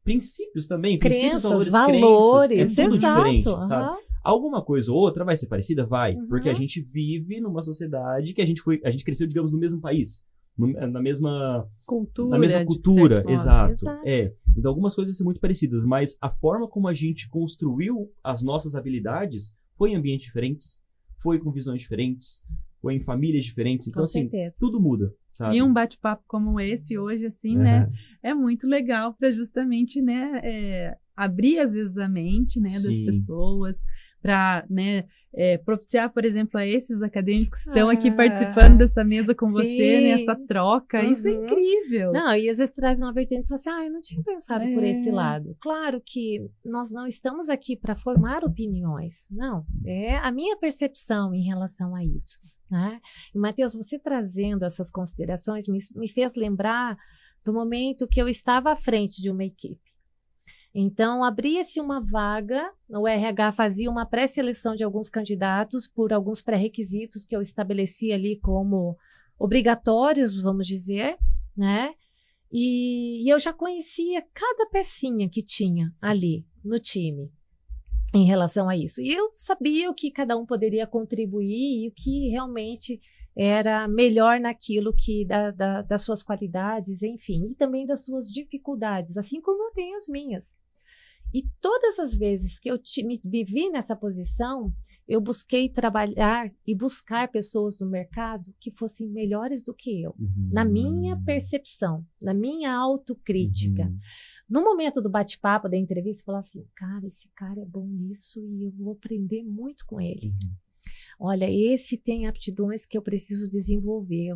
princípios também, Crenças, valores, é tudo diferente, exato. sabe? Alguma coisa ou outra vai ser parecida? Vai, porque a gente vive numa sociedade que a gente cresceu, digamos, no mesmo país, na mesma cultura, exato. Então algumas coisas vão ser muito parecidas, mas a forma como a gente construiu as nossas habilidades foi em ambientes diferentes, foi com visões diferentes, foi em famílias diferentes, então assim, tudo muda, sabe? E um bate-papo como esse hoje, assim, né, é muito legal para justamente, né, abrir às vezes a mente, né, das pessoas, para, né, propiciar, por exemplo, a esses acadêmicos que estão aqui participando dessa mesa com você, né, essa troca, isso é incrível. Não, e às vezes traz uma vertente e fala assim, eu não tinha pensado por esse lado. Claro que nós não estamos aqui para formar opiniões, não, é a minha percepção em relação a isso, né? E, Matheus, você trazendo essas considerações me fez lembrar do momento que eu estava à frente de uma equipe. Então, abria-se uma vaga, o RH fazia uma pré-seleção de alguns candidatos por alguns pré-requisitos que eu estabeleci ali como obrigatórios, vamos dizer, né? E eu já conhecia cada pecinha que tinha ali no time em relação a isso. E eu sabia o que cada um poderia contribuir e o que realmente era melhor naquilo que das suas qualidades, enfim, e também das suas dificuldades, assim como eu tenho as minhas. E todas as vezes que eu me vi nessa posição, eu busquei trabalhar e buscar pessoas no mercado que fossem melhores do que eu, na minha percepção, na minha autocrítica. No momento do bate-papo, da entrevista, eu falava assim, cara, esse cara é bom nisso e eu vou aprender muito com ele. Olha, esse tem aptidões que eu preciso desenvolver,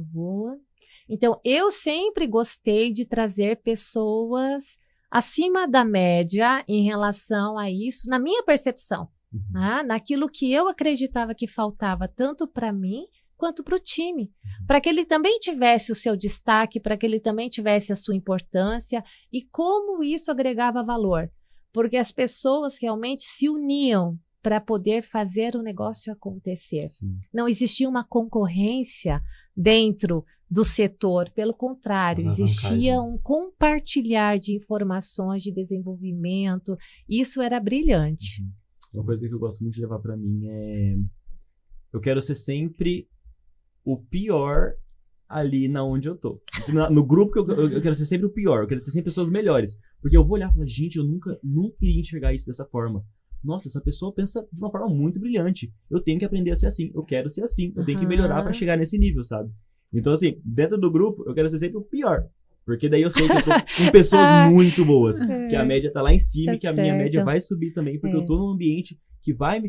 Então, eu sempre gostei de trazer pessoas acima da média em relação a isso, na minha percepção, naquilo que eu acreditava que faltava tanto para mim, quanto para o time, para que ele também tivesse o seu destaque, para que ele também tivesse a sua importância e como isso agregava valor, porque as pessoas realmente se uniam para poder fazer o negócio acontecer. Sim. Não existia uma concorrência dentro do setor, pelo contrário, existia um compartilhar de informações, de desenvolvimento, isso era brilhante. Uma coisa que eu gosto muito de levar pra mim é... Eu quero ser sempre o pior ali na onde eu tô. No grupo que eu quero ser sempre o pior, eu quero ser sempre pessoas melhores. Porque eu vou olhar e falar, gente, eu nunca iria enxergar isso dessa forma. Nossa, essa pessoa pensa de uma forma muito brilhante. Eu tenho que aprender a ser assim, eu quero ser assim, eu tenho que melhorar pra chegar nesse nível, sabe? Então, assim, dentro do grupo, eu quero ser sempre o pior. Porque daí eu sei que eu tô com pessoas muito boas. Que a média tá lá em cima e que a minha média vai subir também. Porque eu tô num ambiente que vai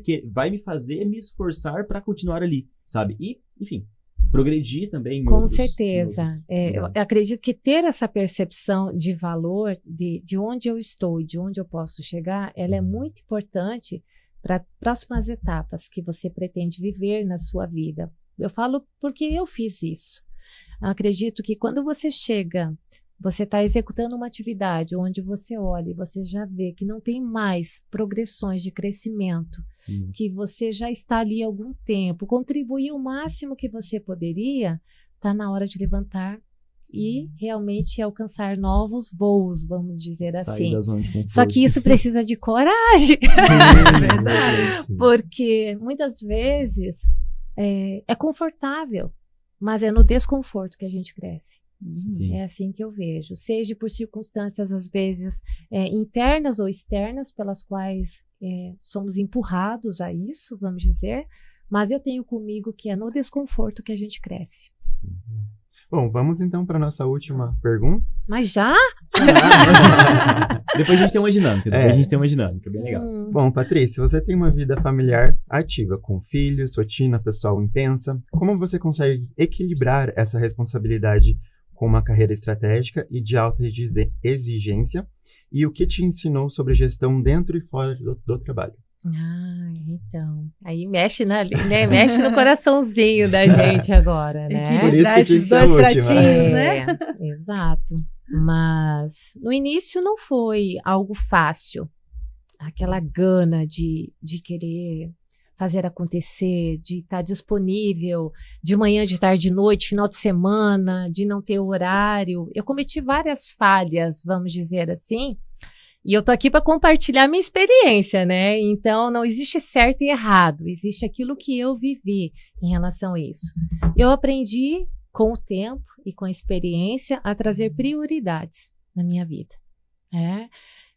me fazer me esforçar pra continuar ali, sabe? E, enfim, progredir também. Com certeza. Eu acredito que ter essa percepção de valor, de onde eu estou e de onde eu posso chegar, ela é muito importante para próximas etapas que você pretende viver na sua vida. Eu falo porque eu fiz isso. Acredito que quando você chega, você está executando uma atividade onde você olha e você já vê que não tem mais progressões de crescimento, que você já está ali há algum tempo, contribuiu o máximo que você poderia, está na hora de levantar e realmente alcançar novos voos, vamos dizer assim. Só que isso precisa de coragem. Verdade. Porque muitas vezes é confortável, mas é no desconforto que a gente cresce. Sim. É assim que eu vejo, seja por circunstâncias às vezes internas ou externas pelas quais somos empurrados a isso, vamos dizer, mas eu tenho comigo que é no desconforto que a gente cresce. Sim. Bom, vamos então para nossa última pergunta. Mas já? Depois a gente tem uma dinâmica, bem legal. Bom, Patrícia, você tem uma vida familiar ativa, com filhos, rotina pessoal intensa. Como você consegue equilibrar essa responsabilidade com uma carreira estratégica e de alta exigência? E o que te ensinou sobre gestão dentro e fora do trabalho? Então, aí mexe mexe no coraçãozinho da gente agora, né? Por isso que tinha que ser a dois última. pratinhos, né? Exato. Mas no início não foi algo fácil. Aquela gana de querer fazer acontecer, de estar disponível de manhã, de tarde, de noite, final de semana, de não ter horário. Eu cometi várias falhas, vamos dizer assim, e eu tô aqui para compartilhar minha experiência, né? Então, não existe certo e errado, existe aquilo que eu vivi em relação a isso. Eu aprendi com o tempo e com a experiência a trazer prioridades na minha vida,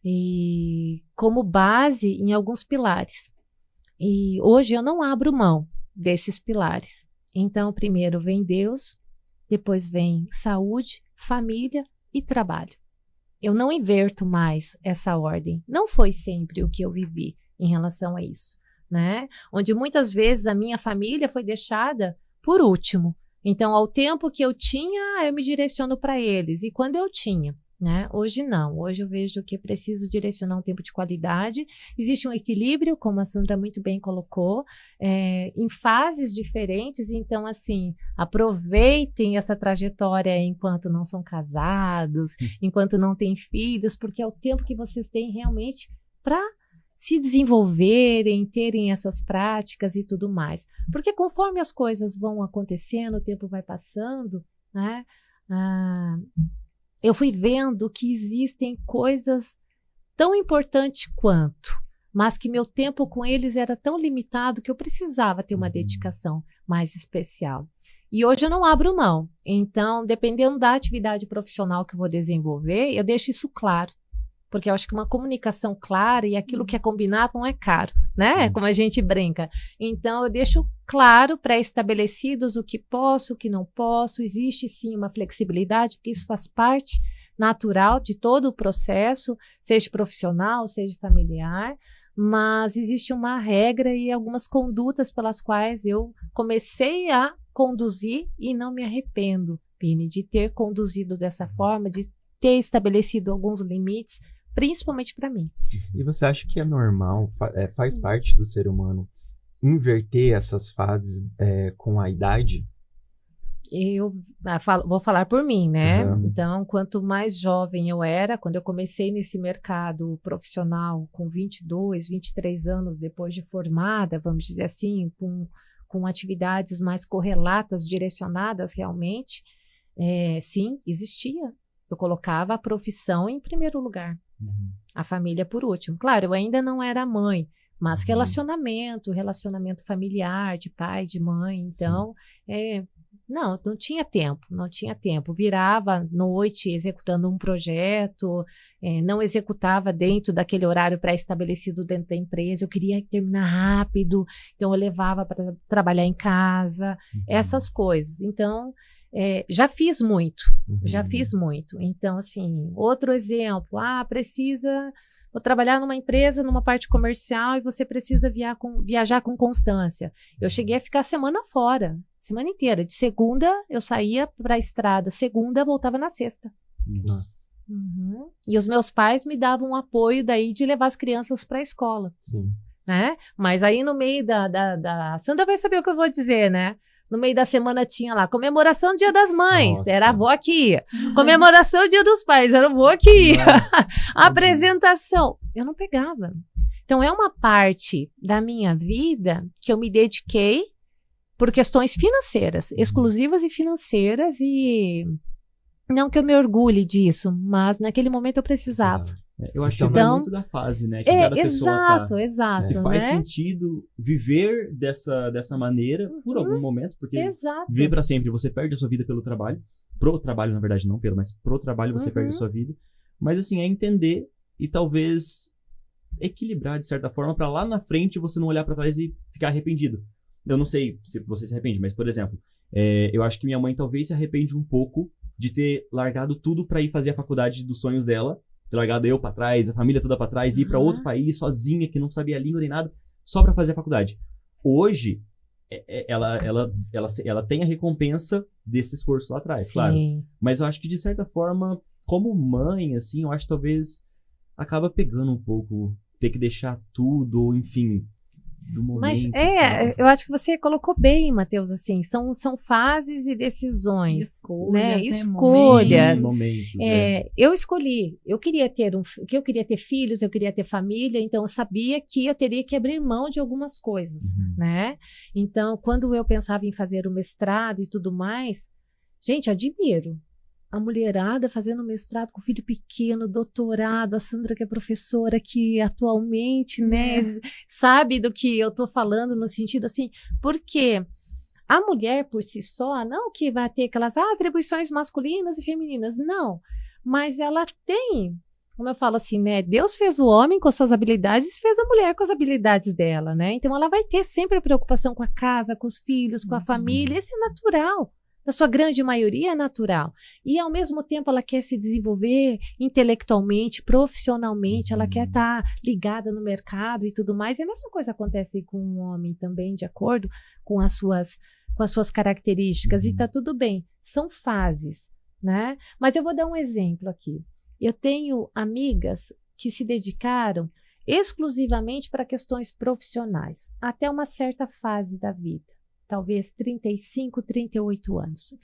e como base em alguns pilares. E hoje eu não abro mão desses pilares. Então, primeiro vem Deus, depois vem saúde, família e trabalho. Eu não inverto mais essa ordem. Não foi sempre o que eu vivi em relação a isso, né? Onde muitas vezes a minha família foi deixada por último. Então, ao tempo que eu tinha, eu me direciono para eles. E quando eu tinha, né? Hoje não. Hoje eu vejo que preciso direcionar um tempo de qualidade. Existe um equilíbrio, como a Sandra muito bem colocou, em fases diferentes. Então, assim, aproveitem essa trajetória enquanto não são casados, enquanto não têm filhos, porque é o tempo que vocês têm realmente para se desenvolverem, terem essas práticas e tudo mais. Porque conforme as coisas vão acontecendo, o tempo vai passando, né? Eu fui vendo que existem coisas tão importantes quanto, mas que meu tempo com eles era tão limitado que eu precisava ter uma dedicação mais especial. E hoje eu não abro mão. Então, dependendo da atividade profissional que eu vou desenvolver, eu deixo isso claro. Porque eu acho que uma comunicação clara e aquilo que é combinado não é caro, né? Sim. Como a gente brinca. Então, eu deixo claro, pré-estabelecidos o que posso, o que não posso. Existe, sim, uma flexibilidade, porque isso faz parte natural de todo o processo, seja profissional, seja familiar. Mas existe uma regra e algumas condutas pelas quais eu comecei a conduzir e não me arrependo, Pini, de ter conduzido dessa forma, de ter estabelecido alguns limites, principalmente para mim. E você acha que é normal, faz parte do ser humano, inverter essas fases com a idade? Eu vou falar por mim, né? Uhum. Então, quanto mais jovem eu era, quando eu comecei nesse mercado profissional com 22, 23 anos depois de formada, vamos dizer assim, com atividades mais correlatas, direcionadas realmente, sim, existia. Eu colocava a profissão em primeiro lugar, a família por último. Claro, eu ainda não era mãe, mas relacionamento familiar, de pai, de mãe, então... Não tinha tempo. Virava à noite executando um projeto, não executava dentro daquele horário pré-estabelecido dentro da empresa. Eu queria terminar rápido, então eu levava para trabalhar em casa, essas coisas. Então, já fiz muito. Então, assim, outro exemplo, vou trabalhar numa empresa, numa parte comercial, e você precisa viajar com constância. Eu cheguei a ficar semana fora, semana inteira. De segunda, eu saía para a estrada. Segunda, voltava na sexta. Nossa. E os meus pais me davam um apoio daí de levar as crianças para a escola. Sim. Né? Mas aí no meio da... Sandra vai saber o que eu vou dizer, né? No meio da semana tinha lá comemoração do Dia das Mães, Nossa. era a avó que ia. Comemoração do Dia dos Pais, era a avó que ia. Apresentação, eu não pegava. Então é uma parte da minha vida que eu me dediquei por questões financeiras, exclusivas e financeiras, e não que eu me orgulhe disso, mas naquele momento eu precisava. Eu acho que vai muito da fase, né? Que cada pessoa tá. Exato. Se faz né? sentido viver dessa maneira por algum momento, porque viver para sempre, você perde a sua vida pelo trabalho. Pro trabalho, na verdade, não pelo, mas pro trabalho você perde a sua vida. Mas assim, é entender e talvez equilibrar de certa forma para lá na frente você não olhar para trás e ficar arrependido. Eu não sei se você se arrepende, mas, por exemplo, eu acho que minha mãe talvez se arrepende um pouco de ter largado tudo para ir fazer a faculdade dos sonhos dela, ter largado eu para trás, a família toda para trás, ir para outro país sozinha, que não sabia a língua nem nada, só para fazer a faculdade. Hoje, ela tem a recompensa desse esforço lá atrás, claro. Mas eu acho que, de certa forma, como mãe, assim, eu acho que talvez acaba pegando um pouco, ter que deixar tudo, ou enfim... Mas eu acho que você colocou bem, Matheus, assim, são fases e decisões, escolhas. Momentos, eu escolhi, eu queria ter filhos, eu queria ter família, então eu sabia que eu teria que abrir mão de algumas coisas, né? Então, quando eu pensava em fazer o mestrado e tudo mais, gente, admiro a mulherada fazendo mestrado com filho pequeno, doutorado, a Sandra que é professora que atualmente, né, sabe do que eu tô falando no sentido assim, porque a mulher por si só, não que vai ter aquelas atribuições masculinas e femininas, não, mas ela tem, como eu falo assim, né, Deus fez o homem com as suas habilidades e fez a mulher com as habilidades dela, né, então ela vai ter sempre a preocupação com a casa, com os filhos, com a família, isso é natural. Na sua grande maioria é natural. E, ao mesmo tempo, ela quer se desenvolver intelectualmente, profissionalmente, ela quer estar ligada no mercado e tudo mais. E a mesma coisa acontece com o homem também, de acordo com as suas características. E está tudo bem. São fases, né? Mas eu vou dar um exemplo aqui. Eu tenho amigas que se dedicaram exclusivamente para questões profissionais, até uma certa fase da vida. Talvez 35, 38 anos.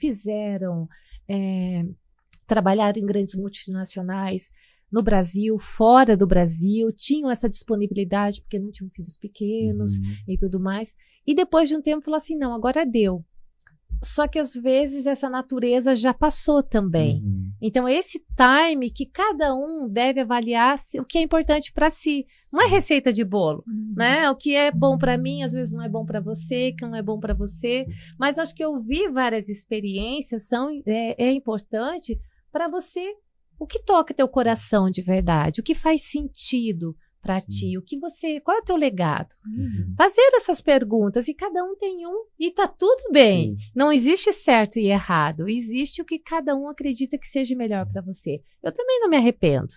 Trabalharam em grandes multinacionais no Brasil, fora do Brasil, tinham essa disponibilidade porque não tinham filhos pequenos e tudo mais. E depois de um tempo falou assim, não, agora deu. Só que às vezes essa natureza já passou também. Então esse time que cada um deve avaliar o que é importante para si. Não é receita de bolo, né? O que é bom para mim às vezes não é bom para você, que não é bom para você. Mas acho que ouvir várias experiências é importante para você. O que toca teu coração de verdade? O que faz sentido para ti? Qual é o teu legado? Fazer essas perguntas, e cada um tem um, e tá tudo bem. Não existe certo e errado, existe o que cada um acredita que seja melhor para você. Eu também não me arrependo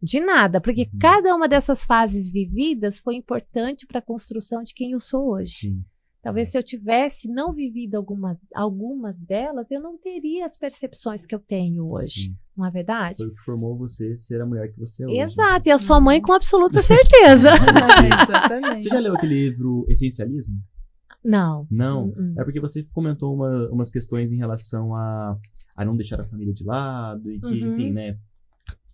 de nada, porque cada uma dessas fases vividas foi importante para a construção de quem eu sou hoje. Talvez se eu tivesse não vivido algumas delas, eu não teria as percepções que eu tenho hoje. Sim. Não é verdade? Foi o que formou você ser a mulher que você é hoje. Exato, e eu sou a mãe com absoluta certeza. Exatamente. Você já leu aquele livro Essencialismo? Não. Não. É porque você comentou umas questões em relação a não deixar a família de lado e que, enfim, né?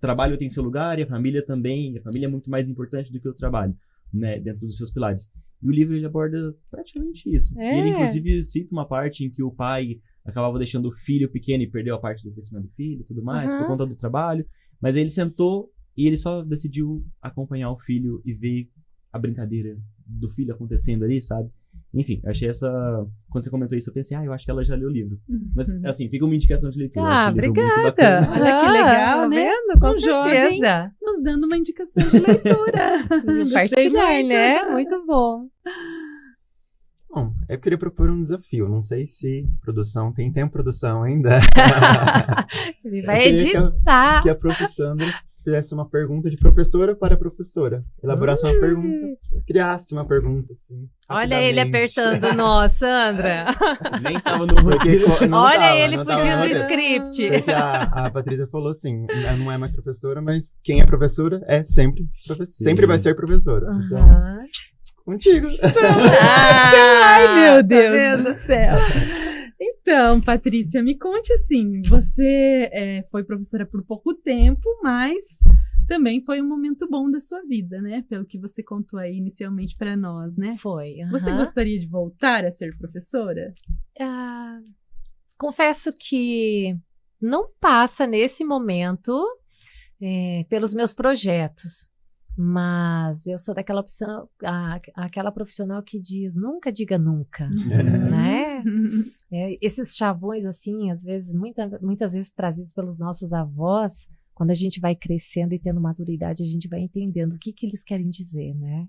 Trabalho tem seu lugar e a família também. A família é muito mais importante do que o trabalho, né? Dentro dos seus pilares. E o livro ele aborda praticamente isso. E ele, inclusive, cita uma parte em que o pai acabava deixando o filho pequeno e perdeu a parte do crescimento do filho e tudo mais, por conta do trabalho. Mas aí ele sentou e ele só decidiu acompanhar o filho e ver a brincadeira do filho acontecendo ali, sabe? Enfim, eu achei quando você comentou isso, eu pensei, eu acho que ela já leu o livro. Mas, assim, fica uma indicação de leitura. Eu achei o livro muito obrigada. bacana. Olha que legal, tá né? vendo? Com Um jovem certeza. nos dando uma indicação de leitura. Gostei Partilhar, muito. né? Muito bom. Bom, eu queria propor um desafio. Não sei se produção tem tempo produção ainda. Ele vai Eu queria editar. que a professora fizesse uma pergunta de professora para professora. Elaborasse uma pergunta, criasse uma pergunta, assim. Olha ele rapidamente. apertando nó, Sandra. Nem tava no roteiro. Porque não Olha tava, ele não tava fugindo no do roteiro. script. Porque a Patrícia falou assim, ela não é mais professora, mas quem é professora é sempre sempre vai ser professora. Então, Aham. contigo. Ai, meu Deus vendo? do céu. Então, Patrícia, me conte assim, você foi professora por pouco tempo, mas também foi um momento bom da sua vida, né? Pelo que você contou aí inicialmente para nós, né? Foi. Você gostaria de voltar a ser professora? Confesso que não passa nesse momento pelos meus projetos. Mas eu sou daquela opção, aquela profissional que diz, nunca diga nunca, né? Esses chavões, assim, às vezes, muitas vezes trazidos pelos nossos avós, quando a gente vai crescendo e tendo maturidade, a gente vai entendendo o que eles querem dizer, né?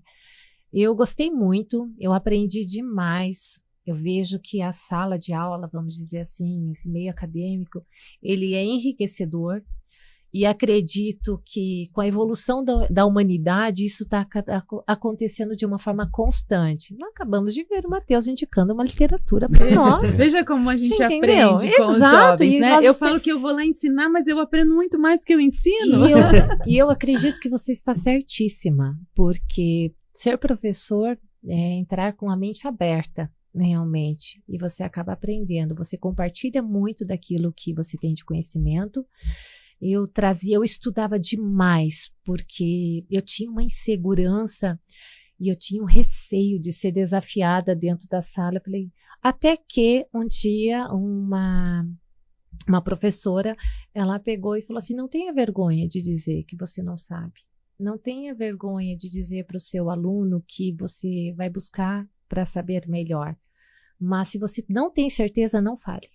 Eu gostei muito, eu aprendi demais. Eu vejo que a sala de aula, vamos dizer assim, esse meio acadêmico, ele é enriquecedor. E acredito que com a evolução da humanidade, isso está acontecendo de uma forma constante. Nós acabamos de ver o Matheus indicando uma literatura para nós. Veja como a gente Você entendeu? aprende com os Exato, jovens, e né? nós Eu falo que eu vou lá ensinar, mas eu aprendo muito mais do que eu ensino. E eu acredito que você está certíssima, porque ser professor é entrar com a mente aberta, realmente, e você acaba aprendendo. Você compartilha muito daquilo que você tem de conhecimento. Eu estudava demais, porque eu tinha uma insegurança e eu tinha um receio de ser desafiada dentro da sala. Eu falei, até que um dia uma professora, ela pegou e falou assim, não tenha vergonha de dizer que você não sabe. Não tenha vergonha de dizer para o seu aluno que você vai buscar para saber melhor. Mas se você não tem certeza, não fale.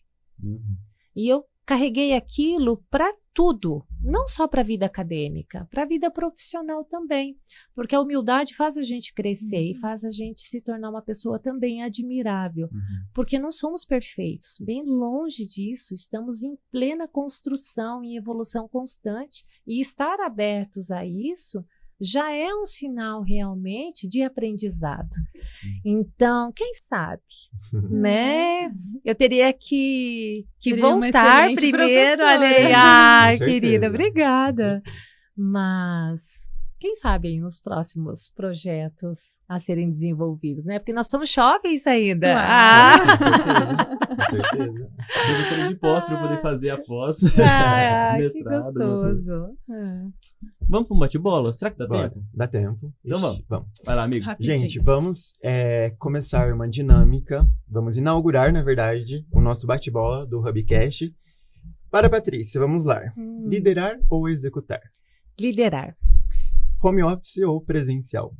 E eu carreguei aquilo para tudo, não só para a vida acadêmica, para a vida profissional também, porque a humildade faz a gente crescer e faz a gente se tornar uma pessoa também admirável, porque não somos perfeitos, bem longe disso, estamos em plena construção e evolução constante, e estar abertos a isso já é um sinal realmente de aprendizado. Então, quem sabe, né? Eu teria que voltar primeiro. Olha aí, querida, obrigada. Mas quem sabe aí nos próximos projetos a serem desenvolvidos, né? Porque nós somos jovens ainda. Com certeza. Professora de pós para poder fazer a pós. Que gostoso. Vamos para um bate-bola? Será que dá Bora. tempo? Dá tempo. Então Ixi, vamos. Vai lá, amigo. Rapidinho. Gente, vamos começar uma dinâmica. Vamos inaugurar, na verdade, o nosso bate-bola do Hubcast. Para a Patrícia, vamos lá. Liderar ou executar? Liderar. Home office ou presencial?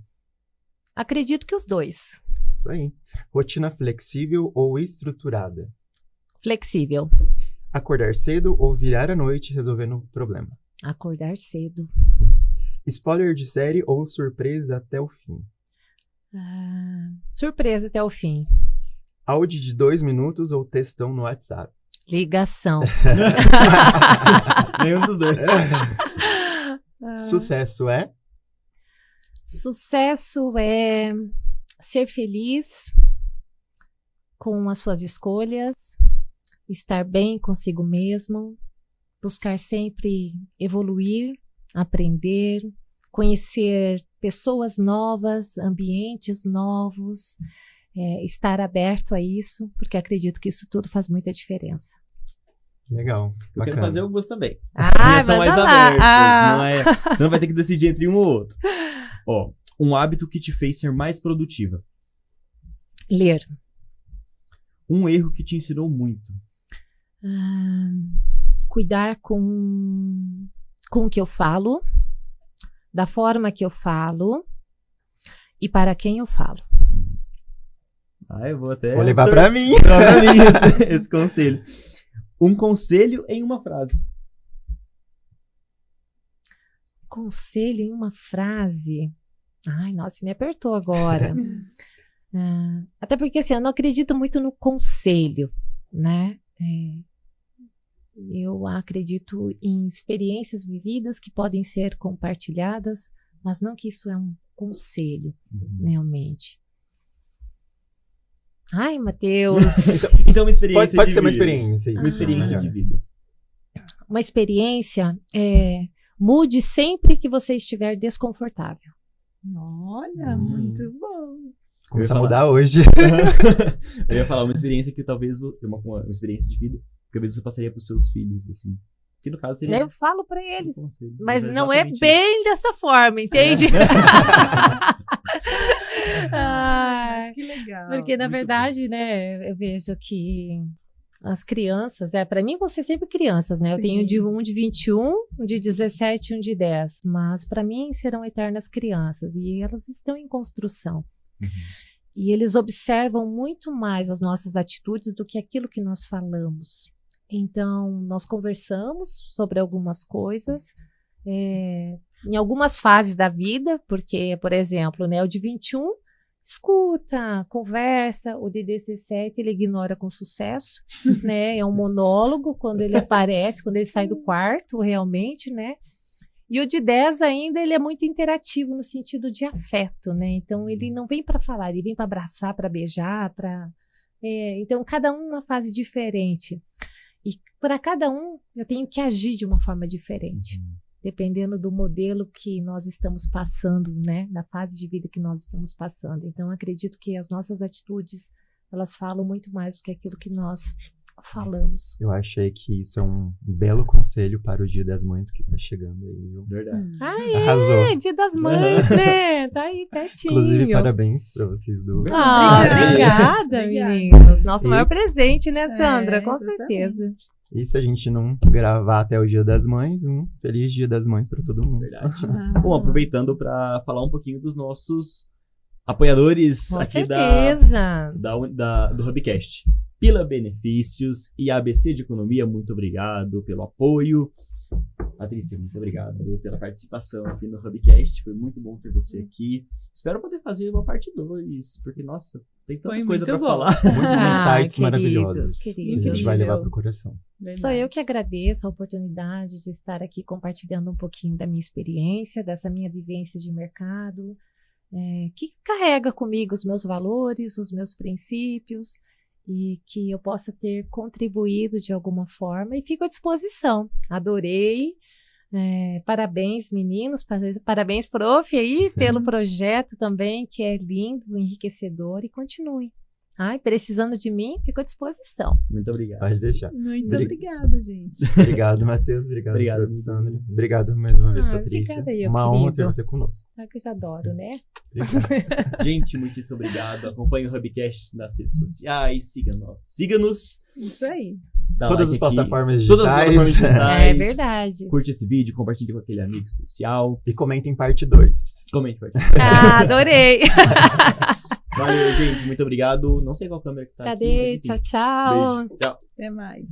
Acredito que os dois. Isso aí. Rotina flexível ou estruturada? Flexível. Acordar cedo ou virar à noite resolvendo o problema? Acordar cedo. Spoiler de série ou surpresa até o fim? Surpresa até o fim. Áudio de 2 minutos ou textão no WhatsApp? Ligação. Nenhum dos dois. Sucesso é? Sucesso é ser feliz, com as suas escolhas, estar bem consigo mesmo, buscar sempre evoluir, aprender, conhecer pessoas novas, ambientes novos, estar aberto a isso, porque acredito que isso tudo faz muita diferença. Legal. Eu quero fazer algumas também. Ah, são mais abertas, você não vai ter que decidir entre um ou outro. Ó, um hábito que te fez ser mais produtiva. Ler. Um erro que te ensinou muito. Cuidar com o que eu falo, da forma que eu falo e para quem eu falo. Eu vou levar pra mim. Pra mim esse conselho. Um conselho em uma frase. Conselho em uma frase? Ai, nossa, me apertou agora. Até porque, assim, eu não acredito muito no conselho, né? Eu acredito em experiências vividas que podem ser compartilhadas, mas não que isso é um conselho, realmente. Ai, Matheus! Então, uma experiência pode de ser uma vida. experiência. Uma experiência de vida. Uma experiência, mude sempre que você estiver desconfortável. Olha, muito bom. Começa a mudar hoje. Eu ia falar uma experiência que talvez, uma experiência de vida, que talvez você passaria para os seus filhos, assim. Que no caso seria... Eu falo para eles, conselho, mas não é exatamente bem dessa forma, entende? Que legal. Porque, na Muito verdade, né, eu vejo que as crianças, para mim vão ser sempre crianças, né? Eu Sim. tenho um de 21, um de 17 e um de 10, mas para mim serão eternas crianças e elas estão em construção. E eles observam muito mais as nossas atitudes do que aquilo que nós falamos. Então, nós conversamos sobre algumas coisas, em algumas fases da vida, porque, por exemplo, né, o de 21 escuta, conversa, o de 17 ele ignora com sucesso, né? É um monólogo quando ele aparece, quando ele sai do quarto, realmente, né? E o de 10 ainda, ele é muito interativo no sentido de afeto, né? Então, ele não vem para falar, ele vem para abraçar, para beijar, então, cada um numa fase diferente. E para cada um, eu tenho que agir de uma forma diferente, dependendo do modelo que nós estamos passando, né? Da fase de vida que nós estamos passando. Então, eu acredito que as nossas atitudes, elas falam muito mais do que aquilo que nós falamos. Eu achei que isso é um belo conselho para o Dia das Mães que tá chegando aí, viu? Verdade. Arrasou. Dia das Mães, né? Tá aí pertinho. Inclusive, parabéns para vocês duas. Obrigada, meninos. Nosso maior presente, né, Sandra? Com exatamente. certeza. E se a gente não gravar até o Dia das Mães, um feliz Dia das Mães para todo mundo. Verdade. Bom, aproveitando para falar um pouquinho dos nossos apoiadores Com aqui certeza. do Hubcast. Pila Benefícios e ABC de Economia, muito obrigado pelo apoio. Patrícia, muito obrigado pela participação aqui no Hubcast. Foi muito bom ter você aqui. Espero poder fazer uma parte 2, porque, nossa, tem tanta Foi coisa muito para bom. falar. Muitos insights queridos, maravilhosos que a queridos. gente vai levar Incrível. pro coração. Sou eu que agradeço a oportunidade de estar aqui compartilhando um pouquinho da minha experiência, dessa minha vivência de mercado, que carrega comigo os meus valores, os meus princípios, e que eu possa ter contribuído de alguma forma, e fico à disposição. Adorei. Parabéns, meninos, parabéns, prof, aí, pelo projeto também, que é lindo, enriquecedor, e continue. Precisando de mim, fico à disposição. Muito obrigado. Pode deixar. Muito obrigada, gente. Obrigado, Matheus. Obrigado, Obrigado, Sandra. Obrigado mais uma vez, Patrícia. Obrigada aí, Uma honra ter querido. você conosco. Que eu te adoro, né? Obrigado. Gente, muitíssimo obrigado. Acompanhe o Hubcast nas redes sociais. Siga-nos. Isso aí. Dá Todas like as aqui. plataformas Todas as plataformas digitais. digitais. É verdade. Curte esse vídeo, compartilhe com aquele amigo especial. E comentem parte 2. Comente, pode. Adorei. Valeu, gente. Muito obrigado. Não sei qual câmera que tá aqui. Cadê? Mas enfim. Tchau, tchau. Beijo. Tchau. Até mais.